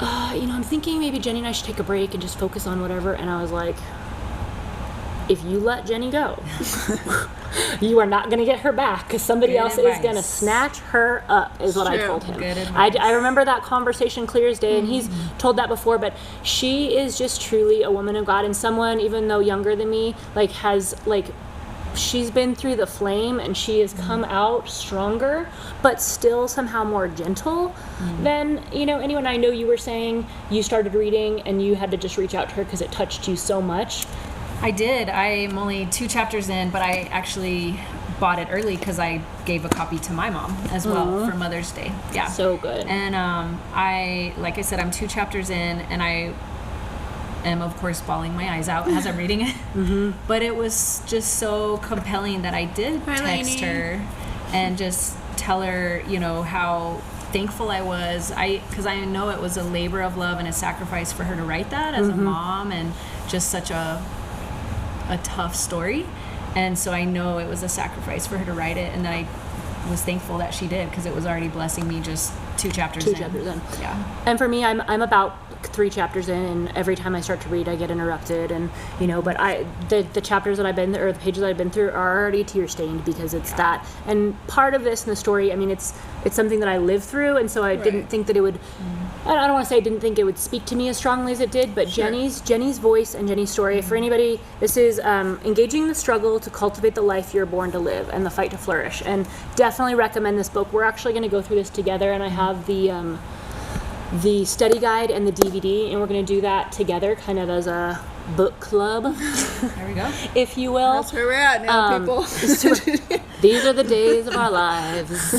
you know, I'm thinking maybe Jenny and I should take a break and just focus on whatever. And I was like, if you let Jenny go, you are not going to get her back because somebody else is going to snatch her up, is what I told him. I remember that conversation clear as day, and he's told that before, but she is just truly a woman of God, and someone, even though younger than me, like has like, she's been through the flame and she has come out stronger, but still somehow more gentle than, you know, anyone. I know you were saying you started reading and you had to just reach out to her because it touched you so much. I did. I'm only 2 chapters in, but I actually bought it early because I gave a copy to my mom as well for Mother's Day. Yeah. So good. And like I said, I'm 2 chapters in, and I am, of course, bawling my eyes out as I'm reading it. But it was just so compelling that I did text her and just tell her, you know, how thankful I was. Because I know it was a labor of love and a sacrifice for her to write that as a mom, and just such a tough story. And so I know it was a sacrifice for her to write it, and that I was thankful that she did, because it was already blessing me just 2 chapters in. Yeah. And for me, I'm about 3 chapters in, and every time I start to read, I get interrupted, and you know, but the chapters that I've been, or the pages that I've been through, are already tear stained because it's that. And part of this in the story, I mean, it's something that I lived through, and so I didn't think that it would. I don't want to say I didn't think it would speak to me as strongly as it did, but Jenny's voice and Jenny's story, for anybody, this is engaging the struggle to cultivate the life you're born to live and the fight to flourish. And definitely recommend this book. We're actually going to go through this together, and I have the study guide and the DVD, and we're going to do that together, kind of as a book club. There we go. If you will. That's where we're at now, people. These are the days of our lives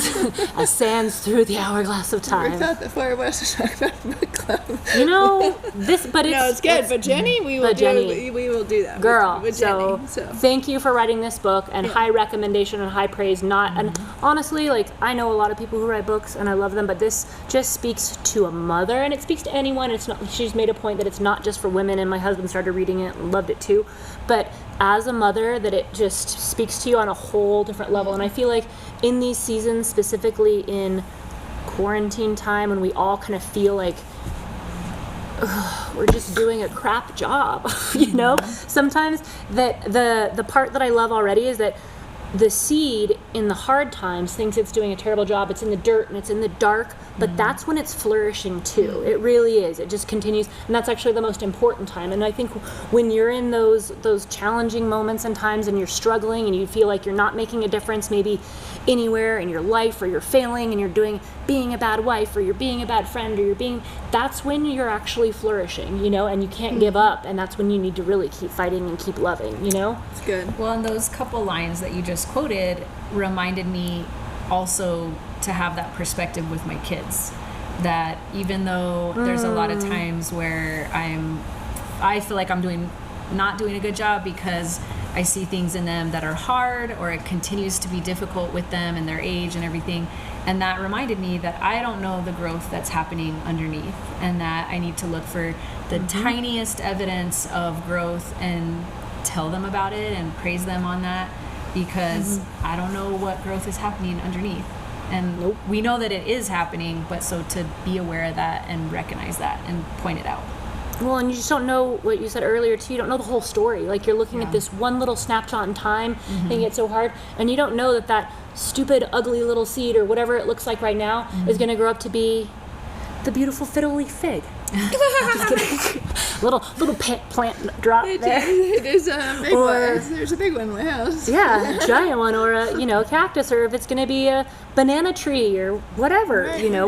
as sands through the hourglass of time. We thought the 4 of us would talk about book club. You know, but it's good. But Jenny, we will do that. Girl, with so Jenny, thank you for writing this book, and high recommendation and high praise. And honestly, like, I know a lot of people who write books and I love them, but this just speaks to a mother, and it speaks to anyone. It's not. She's made a point that it's not just for women, and my husband started reading it and loved it too. But as a mother, that it just speaks to you on a whole different level. And I feel like in these seasons, specifically in quarantine time, when we all kind of feel like we're just doing a crap job, you know, sometimes that the part that I love already is that the seed in the hard times thinks it's doing a terrible job. It's in the dirt and it's in the dark, but that's when it's flourishing too. It really is. It just continues, and that's actually the most important time. And I think when you're in those challenging moments and times, and you're struggling and you feel like you're not making a difference maybe anywhere in your life, or you're failing and you're being a bad wife, or you're being a bad friend, or that's when you're actually flourishing, you know, and you can't give up, and that's when you need to really keep fighting and keep loving, you know? It's good. Well, and those couple lines that you just quoted reminded me also to have that perspective with my kids, that even though there's a lot of times where I feel like I'm not doing a good job because I see things in them that are hard, or it continues to be difficult with them and their age and everything. And that reminded me that I don't know the growth that's happening underneath, and that I need to look for the tiniest evidence of growth and tell them about it and praise them on that, because I don't know what growth is happening underneath. And we know that it is happening, but so to be aware of that and recognize that and point it out. Well, and you just don't know what you said earlier too. You don't know the whole story. Like, you're looking at this one little snapshot in time, thinking it's so hard, and you don't know that stupid, ugly little seed, or whatever it looks like right now, is going to grow up to be the beautiful fiddle leaf fig. Just kidding. little plant drop there. There's a big one. There's a big one in my house. Yeah, a giant one, or a cactus, or if it's going to be a banana tree or whatever. Right, you know,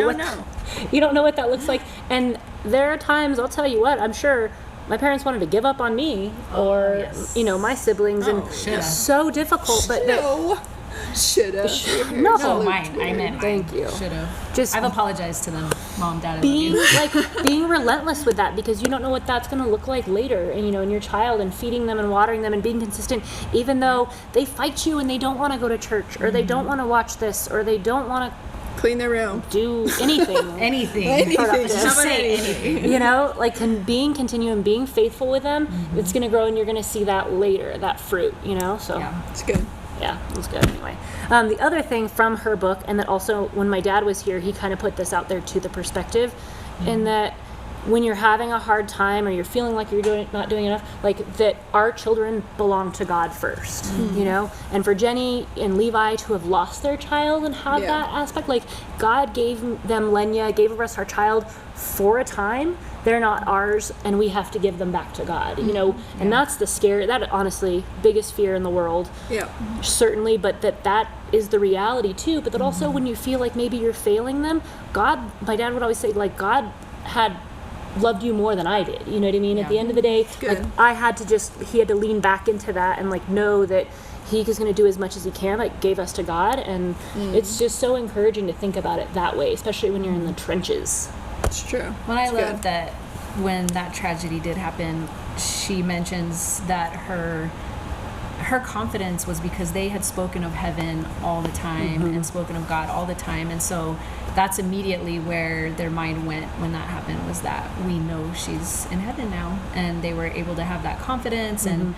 you don't know what that looks like. And there are times, I'll tell you what, I'm sure my parents wanted to give up on me, or my siblings, and so difficult. But should have. No, mine. I meant thank you. Should have. I've apologized to them, Mom, Dad. Being relentless with that, because you don't know what that's going to look like later, and in your child, and feeding them and watering them and being consistent, even though they fight you and they don't want to go to church, or they don't want to watch this, or they don't want to clean their room, do anything. anything. Just say anything. Being faithful with them, it's going to grow, and you're going to see that later, that fruit. So it's good. Yeah, it was good anyway. The other thing from her book, and that also when my dad was here, he kind of put this out there to the perspective, in that when you're having a hard time or you're feeling like you're not doing enough, like that our children belong to God first, you know? And for Jenny and Levi to have lost their child and have that aspect, like God gave them Lenya, gave us our child for a time. They're not ours, and we have to give them back to God, you know? And that's the scare, that honestly, biggest fear in the world. Yeah. Certainly, but that is the reality too. But that also when you feel like maybe you're failing them, God, my dad would always say, like, God had loved you more than I did, you know what I mean? At the end of the day, like, he had to lean back into that and like know that he was going to do as much as he can, like gave us to God. And it's just so encouraging to think about it that way, especially when you're in the trenches. It's true. Well, I love that when that tragedy did happen, she mentions that her confidence was because they had spoken of heaven all the time and spoken of God all the time. And so that's immediately where their mind went when that happened, was that we know she's in heaven now. And they were able to have that confidence and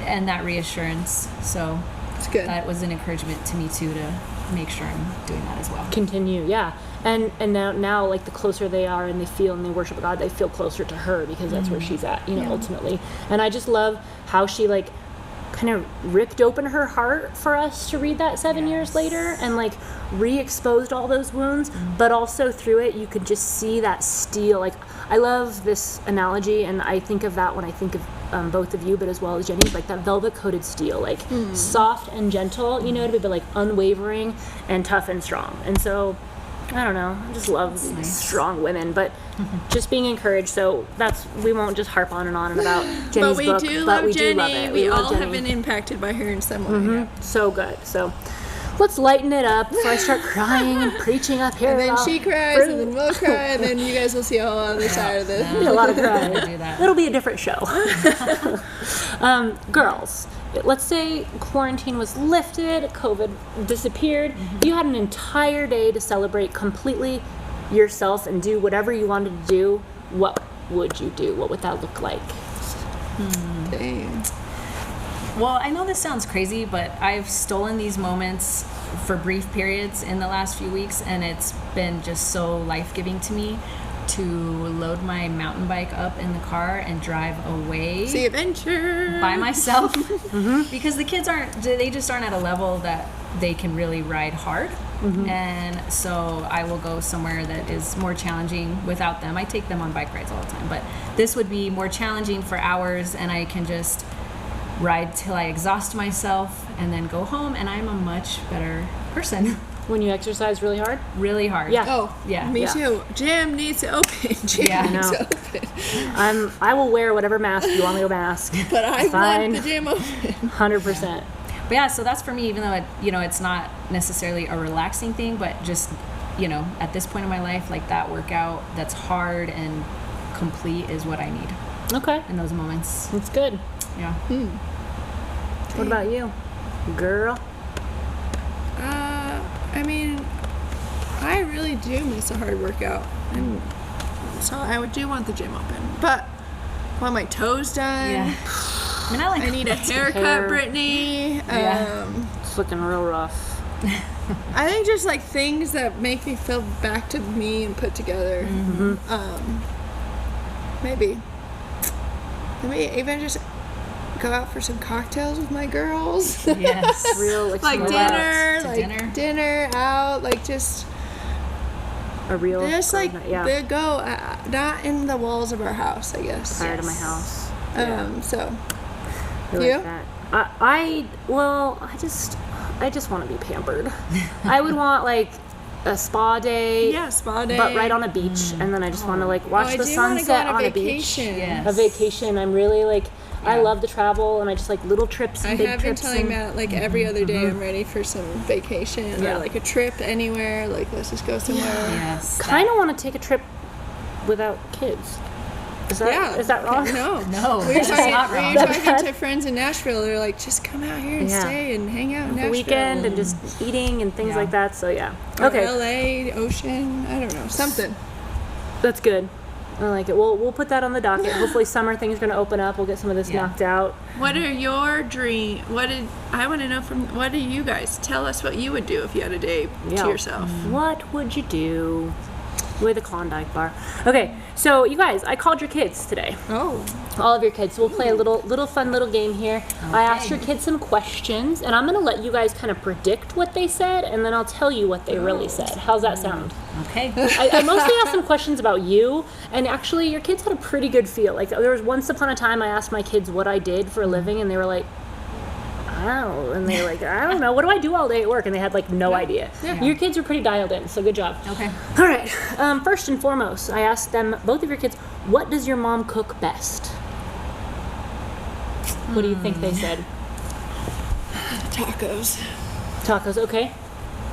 that reassurance. So it's good. That was an encouragement to me too, to make sure I'm doing that as well. Continue, yeah. And now like the closer they are and they feel and they worship God, they feel closer to her because that's where she's at, you know, ultimately. And I just love how she like kind of ripped open her heart for us to read that 7 years later and like re-exposed all those wounds, but also through it you could just see that steel. Like, I love this analogy, and I think of that when I think of both of you, but as well as Jenny, like that velvet coated steel, like soft and gentle, you know, but like unwavering and tough and strong. And so I don't know, I just love strong women, but just being encouraged. So we won't just harp on and about Jenny's book, but we do love it. We all have been impacted by her in some way. So good. So let's lighten it up before I start crying and preaching up here. And then she cries, and then we'll cry, and then you guys will see a whole other side of this. There'll be a lot of crying. It'll be a different show. Girls, let's say quarantine was lifted, COVID disappeared. You had an entire day to celebrate completely yourself and do whatever you wanted to do. What would you do? What would that look like? Dang. Well, I know this sounds crazy, but I've stolen these moments for brief periods in the last few weeks, and it's been just so life-giving to me to load my mountain bike up in the car and drive away. See adventure by myself. Because the kids just aren't at a level that they can really ride hard. And so I will go somewhere that is more challenging without them. I take them on bike rides all the time, but this would be more challenging for hours, and I can just ride till I exhaust myself and then go home, and I'm a much better person. When you exercise really hard? Really hard. Yeah. Oh, yeah. Me too. Gym needs to open. Gym needs to open. I will wear whatever mask you want me to mask. But I want the gym open. 100%. But yeah, so that's for me, even though it's not necessarily a relaxing thing, but just, at this point in my life, like that workout that's hard and complete is what I need. Okay. In those moments. That's good. Yeah. What about you, girl? I mean, I really do miss a hard workout, and so I do want the gym open, but I want my toes done. Yeah. I need a haircut, Brittany. It's looking real rough. I think just like things that make me feel back to me and put together. Maybe even just go out for some cocktails with my girls. Yes. Real like dinner out, like just a real just like they go not in the walls of our house, I guess. Tired of my house. So you like that. I just want to be pampered. I would want like a spa day. Yeah, spa day. But right on a beach, and then I just want to like watch the sunset on a beach. Yes. A vacation. I'm really like I love to travel, and I just like little trips and big trips. I have been telling Matt like every other day I'm ready for some vacation or like a trip anywhere. Like let's just go somewhere. Yes. Kind of want to take a trip without kids. Is that wrong? No. We were talking to friends in Nashville. They're like, just come out here and stay and hang out in Nashville. The weekend and just eating and things like that. So yeah. Or LA, ocean. I don't know. Something. That's good. I like it. We'll put that on the docket. Hopefully summer things are going to open up. We'll get some of this knocked out. What are your dreams? I want to know what do you guys tell us what you would do if you had a day to yourself? What would you do with a Klondike bar? Okay, So you guys, I called your kids today. Oh. All of your kids. So we'll play a little fun little game here. Okay. I asked your kids some questions, and I'm going to let you guys kind of predict what they said, and then I'll tell you what they really said. How's that sound? Okay. I mostly asked some questions about you, and actually your kids had a pretty good feel. Like there was once upon a time I asked my kids what I did for a living, and they were like, I don't know. And they were like, I don't know. What do I do all day at work? And they had like no idea. Yeah. Your kids were pretty dialed in, so good job. Okay. All right. First and foremost, I asked them, both of your kids, what does your mom cook best? What do you think they said? Tacos. Tacos, okay.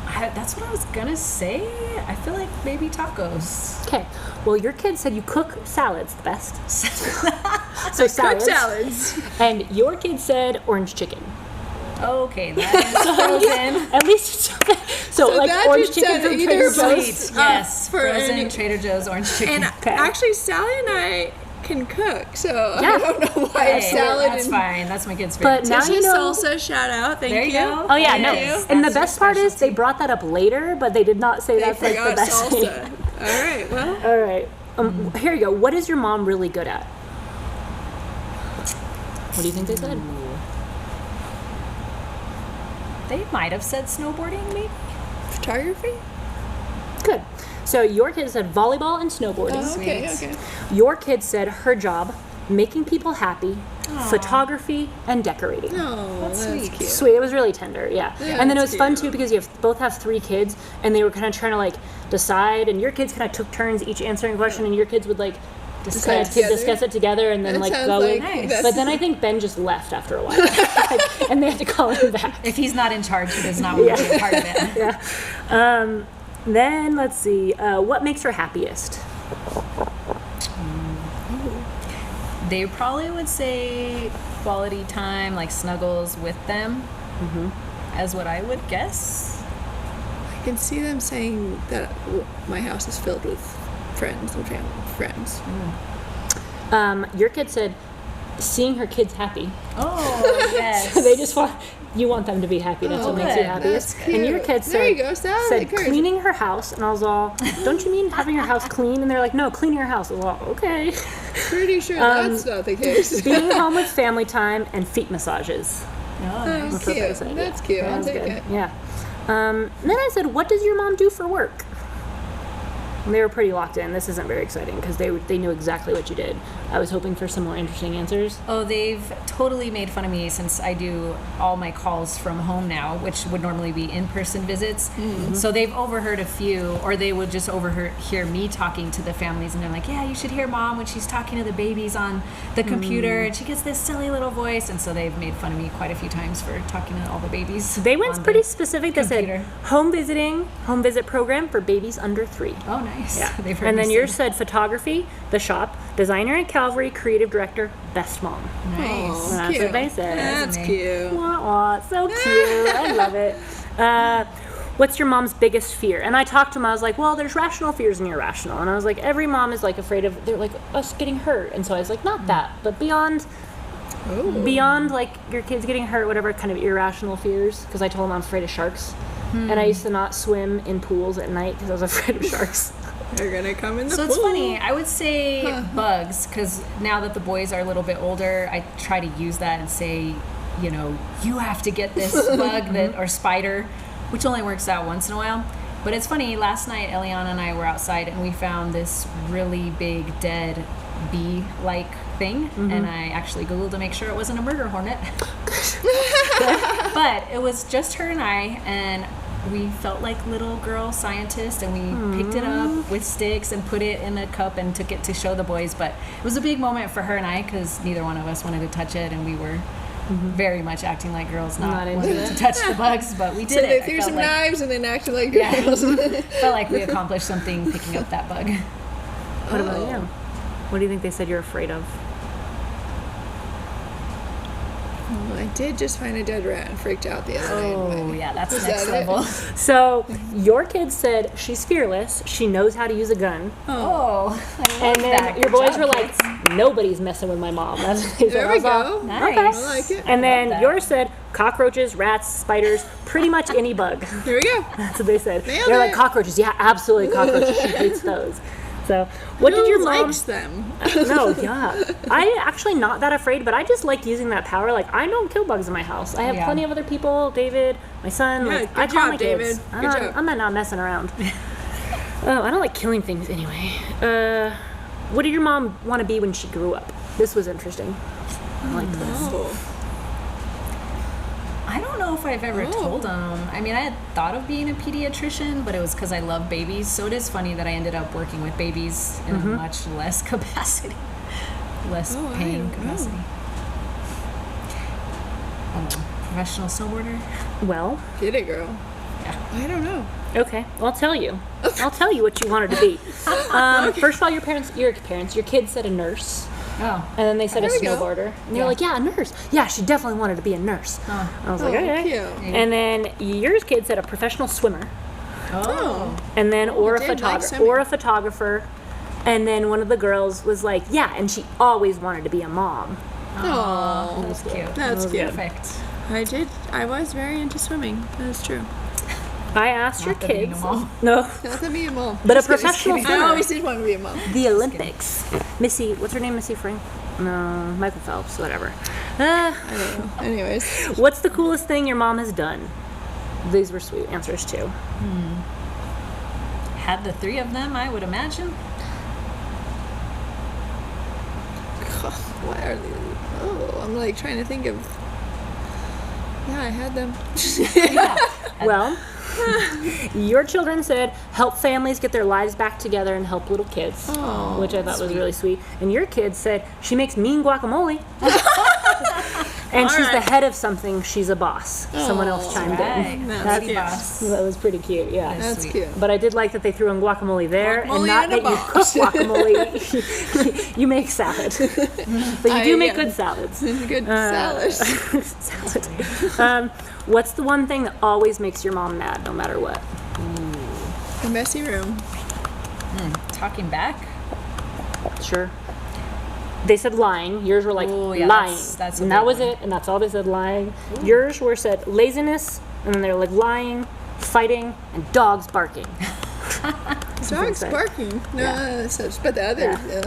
That's what I was gonna say. I feel like maybe tacos. Okay. Well, your kids said you cook salads the best. So Cook salads. And your kids said orange chicken. Okay, that is frozen. At least it's okay. So like orange chicken from Trader Joe's. Yes, for frozen Trader Joe's orange chicken. And actually, Sally and I can cook, so I don't know why Hey, salad. that's fine. That's my kid's favorite. But now you know. Salsa, shout out. Thank There you go. Oh yeah, Thank no. you. And the That's your best part is they specialty. brought that up later, but they did not say that's like the forgot best salsa. thing. All right, well. All right. Here you go. What is your mom really good at? What do you think they said? They might have said snowboarding, maybe. Photography? Good. So your kids said volleyball and snowboarding. Oh, okay, Sweet. okay. Your kid said her job, making people happy, photography, and decorating. Oh, that's sweet. cute. Sweet. It was really tender, yeah. And then it that's was fun cute. too because you both have 3 kids, and they were kind of trying to like decide, and your kids kind of took turns each answering a question, and your kids would like Decide together? discuss it together, and then That like sounds go like in. that's- But then I think Ben just left after a while, and they had to call him back. If he's not in charge, he does not want to be a part of it. Yeah. Then let's see. What makes her happiest? They probably would say quality time, like snuggles with them, as what I would guess. I can see them saying that my house is filled with friends and family friends. Your kid said seeing her kids happy. Oh, yes. So they just want them to be happy. That's what makes you good. happiest. That's And your cute. kid There said, you go, Sally, said encourage. cleaning her house, and I was all, don't you mean having your house clean? And they're like, no, cleaning your house. I was all, okay. Pretty sure that's not the case. Being home with family time and feet massages. Oh, nice. That's what they cute. said, That's cute. That I'll was take good. it. Yeah. Then I said, what does your mom do for work? And they were pretty locked in. This isn't very exciting because they knew exactly what you did. I was hoping for some more interesting answers. Oh, they've totally made fun of me since I do all my calls from home now, which would normally be in-person visits. So they've overheard a few, or they would just hear me talking to the families, and they're like, yeah, you should hear Mom when she's talking to the babies on the computer, and she gets this silly little voice. And so they've made fun of me quite a few times for talking to all the babies. They went on pretty the specific. They computer. said home visit program for babies under 3. Oh, nice. Yeah. They've heard And me then say yours said photography, the shop, designer at Calvary, creative director, best mom. nice. Aw, That's cute. what they said. That's Resume. cute. Wah, wah, so cute. I love it. What's your mom's biggest fear? And I talked to him. I was like, well, there's rational fears and irrational. And I was like, every mom is like afraid of, they're like, us getting hurt. And so I was like, not that, but beyond like your kids getting hurt, whatever kind of irrational fears. Because I told him I'm afraid of sharks. And I used to not swim in pools at night because I was afraid of sharks. They're gonna come in the So pool. it's funny. I would say bugs, because now that the boys are a little bit older, I try to use that and say, you know, you have to get this bug or spider, which only works out once in a while. But it's funny. Last night, Eliana and I were outside, and we found this really big dead bee-like thing, and I actually Googled to make sure it wasn't a murder hornet. But it was just her and I, and we felt like little girl scientists, and we picked it up with sticks and put it in a cup and took it to show the boys. But it was a big moment for her and I, because neither one of us wanted to touch it, and we were very much acting like girls, not into wanting it. to touch the bugs, but we did So it. they I threw felt some like- knives and then acted like Yeah. girls. felt like we accomplished something picking up that bug. What about you? What do you think they said you're afraid of? I did just find a dead rat and freaked out the other Oh, night. yeah, that's Was next that it? level. So your kid said she's fearless. She knows how to use a gun. Oh, I love And then that. your Good boys job, were like, kids. nobody's messing with my mom. That's what they said. There I we was all, go. Nice. Okay. I like it. And then that. yours said cockroaches, rats, spiders, pretty much any bug. Here we go. That's what they said. Nailed They're like, it. cockroaches. Yeah, absolutely cockroaches. She hates those. So, what did your mom... likes them? No, yeah. I actually not that afraid, but I just like using that power. Like, I don't kill bugs in my house. I have plenty of other people, David, my son. Yeah, like, good I tell job, my David. kids. Good job. I'm not messing around. Oh, I don't like killing things anyway. What did your mom want to be when she grew up? This was interesting. I like this. Oh. I don't know if I've ever told them. I mean, I had thought of being a pediatrician, but it was because I love babies. So it is funny that I ended up working with babies in a much less capacity, less paying capacity. Professional snowboarder? Well, Get it, girl. Yeah. I don't know. okay. I'll tell you. I'll tell you what you wanted to be. First of all, your kids said a nurse. Oh. And then they said a There we go. snowboarder. And you're like, yeah, a nurse. Yeah, she definitely wanted to be a nurse. Oh. I was like, okay. Cute. And then your kid said a professional swimmer. Oh. And then or a Dave likes photographer. And then one of the girls was like, yeah, and she always wanted to be a mom. Oh, That's cute. that's cute. Perfect. I was very into swimming. That is true. I asked your Not that being a kids. mom. No. Not to be a mom. But a Just kidding. professional I swimmer. always did want to be a mom. The Olympics. Missy, what's her name? Missy Frank? No, Michael Phelps, whatever. I don't know. Anyways. What's the coolest thing your mom has done? These were sweet answers too. Had the three of them, I would imagine. Why are they? Oh, I'm like trying to think of. Yeah, I had them. Well, your children said help families get their lives back together and help little kids, which I thought was really sweet. And your kids said she makes mean guacamole. And she's the head of something. She's a boss. Someone else chimed in. That's City cute. boss. That was pretty cute, yeah. That's Sweet. cute. But I did like that they threw in guacamole there, and Guacamole not and a that you box. cook guacamole. You make salad, but you do make good salads. Good salad. Salad. What's the one thing that always makes your mom mad, no matter what? A messy room. Talking back. Sure. They said lying. Yours were like Oh, yeah, lying. that's a and that big was one. it, and that's all they said, lying. Yours were said laziness, and then they're like lying, fighting, and dogs barking. Dogs sad. barking. No, such. But the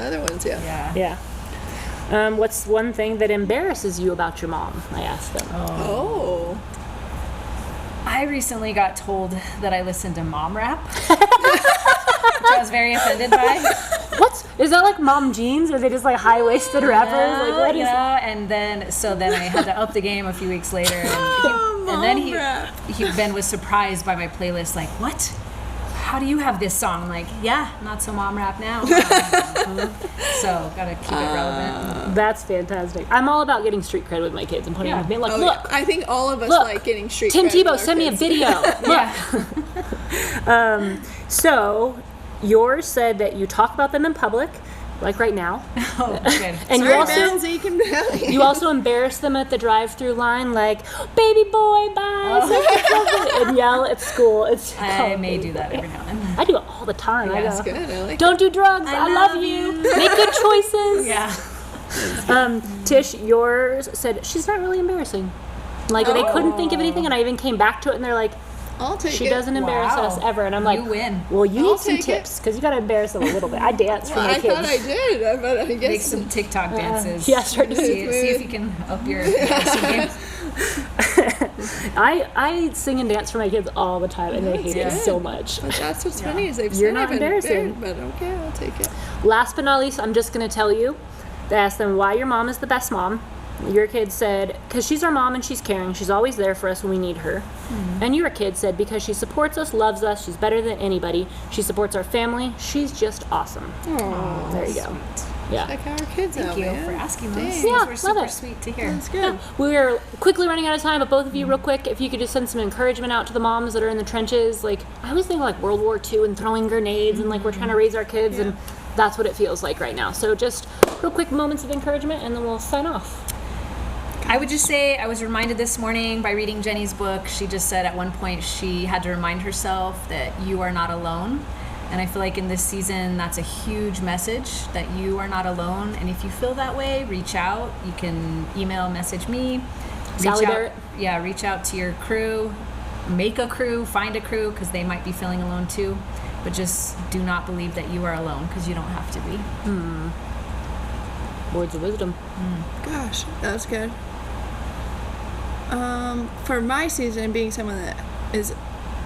other ones, yeah. Yeah. Yeah. What's one thing that embarrasses you about your mom? I asked them. Oh. I recently got told that I listened to mom rap, which I was very offended by. What? Is that like mom jeans? Or are they just like high-waisted rappers? Like what is And then I had to up the game a few weeks later, and then rap. Ben was surprised by my playlist. Like, what? How do you have this song? I'm like, yeah, not so mom rap now. So gotta keep it relevant. That's fantastic. I'm all about getting street cred with my kids and putting Yeah. them like, Oh, look, yeah. I think all of us look, like getting street Tim cred with Tebow our sent me a kids. video. Look. So yours said that you talk about them in public, like right now. Oh, good. And Sorry, you also Ben, Zeke and Billy. you also embarrass them at the drive-through line, like "baby boy, bye," and yell at school. It's I may do that every now and then. I do it all the time. I That's go, good. I like don't do drugs. I love you. Make good choices. Yeah. Tish, yours said she's not really embarrassing. Like they couldn't think of anything, and I even came back to it, and they're like, I'll take she it. doesn't embarrass Wow. us ever. And I'm like, You win. well, you I'll need some take tips because you got to embarrass them a little bit. I dance for Well, my I kids. thought I did, but I guess Make some TikTok dances. Yeah, start to see if you can up your dancing game. I sing and dance for my kids all the time, and they hate it good. so much. But that's what's funny is they've You're said not I've been embarrassing. embarrassed, but okay, I'll take it. Last but not least, I'm just going to tell you, they asked them why your mom is the best mom. Your kid said, because she's our mom and she's caring. She's always there for us when we need her. And your kid said, because she supports us, loves us, she's better than anybody. She supports our family. She's just awesome. Oh, There you go. Yeah. check our kids out, Thank you man. for asking those. Dang. These Yeah, were love super it. sweet to hear. That's good. We're quickly running out of time, but both of you, real quick, if you could just send some encouragement out to the moms that are in the trenches. Like, I always think like World War II and throwing grenades, and like we're trying to raise our kids, and that's what it feels like right now. So just real quick moments of encouragement, and then we'll sign off. I would just say I was reminded this morning by reading Jenny's book. She just said at one point she had to remind herself that you are not alone. And I feel like in this season, that's a huge message that you are not alone. And if you feel that way, reach out. You can email, message me. Sally Reach out- Barrett. Yeah, reach out to your crew. Make a crew, find a crew, because they might be feeling alone too. but just do not believe that you are alone, because you don't have to be. Words of wisdom. Gosh, that was good. For my season, being someone that is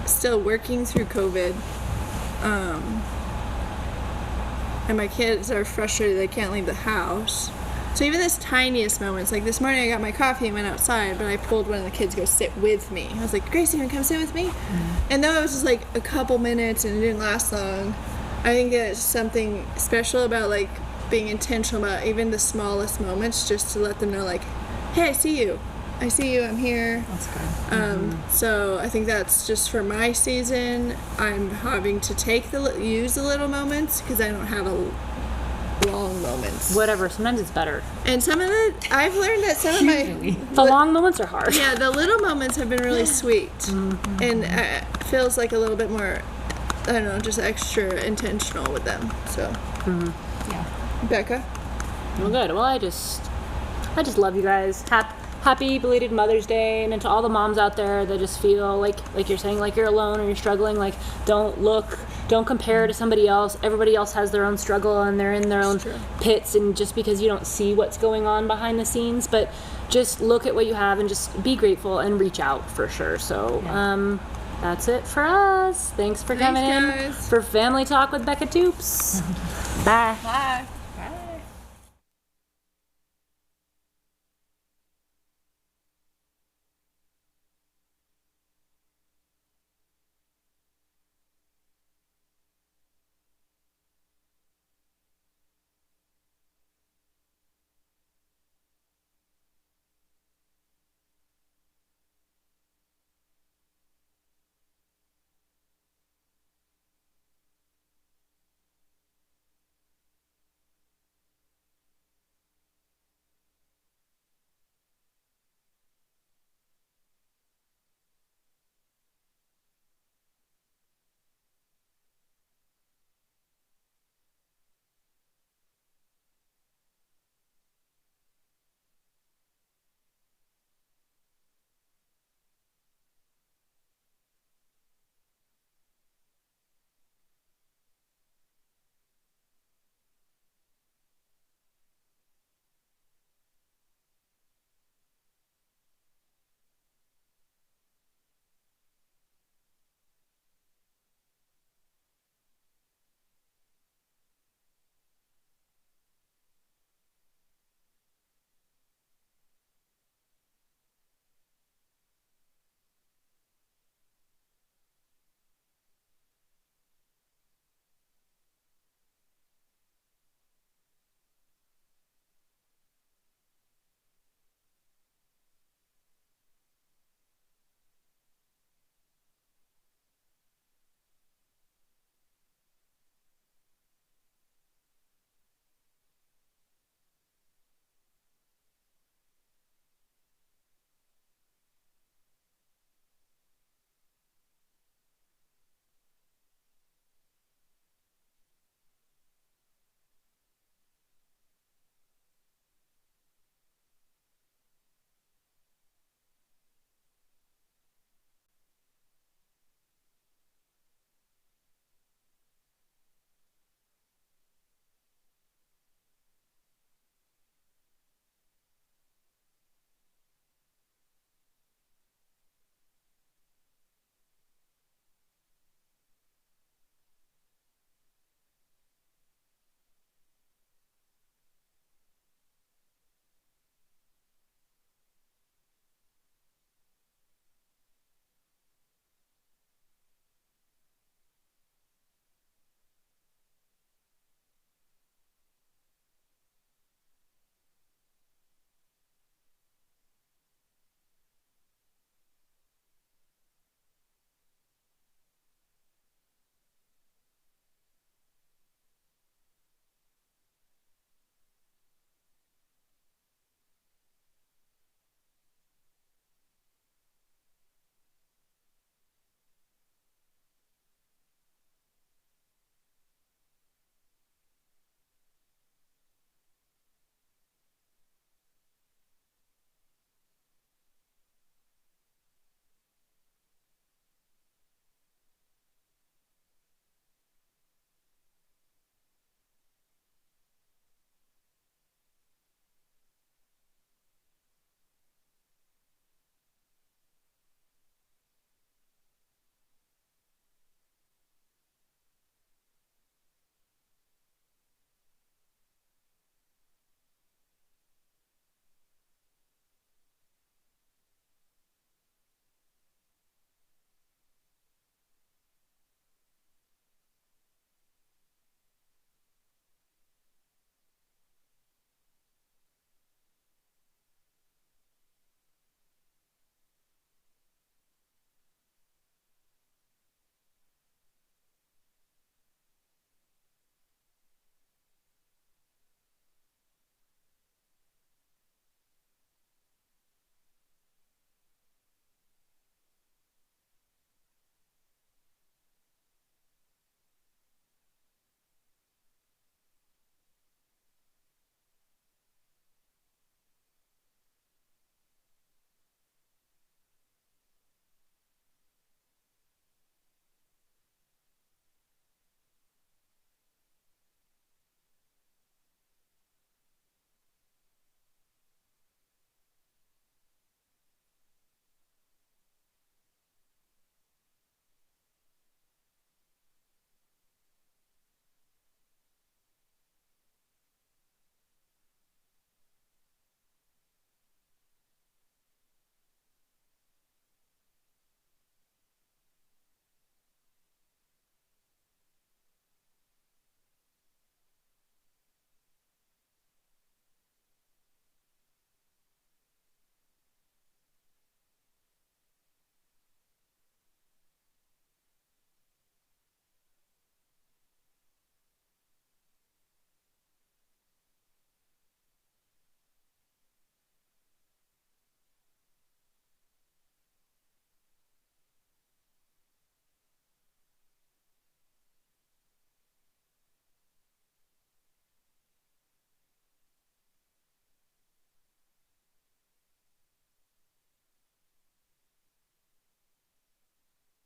still working through COVID, and my kids are frustrated they can't leave the house. So even this tiniest moments, like this morning I got my coffee and went outside, but I pulled one of the kids to go sit with me. I was like, Gracie, you want to come sit with me? And though it was just like a couple minutes and it didn't last long, I think there's something special about like being intentional about even the smallest moments, just to let them know like, hey, I see you, I'm here. That's good. So I think that's just for my season. I'm having to use the little moments because I don't have a long moments. Whatever. Sometimes it's better. And I've learned that some of my The long moments are hard. yeah, the little moments have been really sweet, and it feels like a little bit more, I don't know, just extra intentional with them. So, Yeah. Becca. Well, good. Well, I just love you guys. Happy belated Mother's Day, and to all the moms out there that just feel like you're saying, like you're alone or you're struggling, like don't compare to somebody else. Everybody else has their own struggle and they're in their own pits, and just because you don't see what's going on behind the scenes, but just look at what you have and just be grateful and reach out for sure. So that's it for us. Thanks for coming in guys. for Family Talk with Becca Toups. Bye. Bye.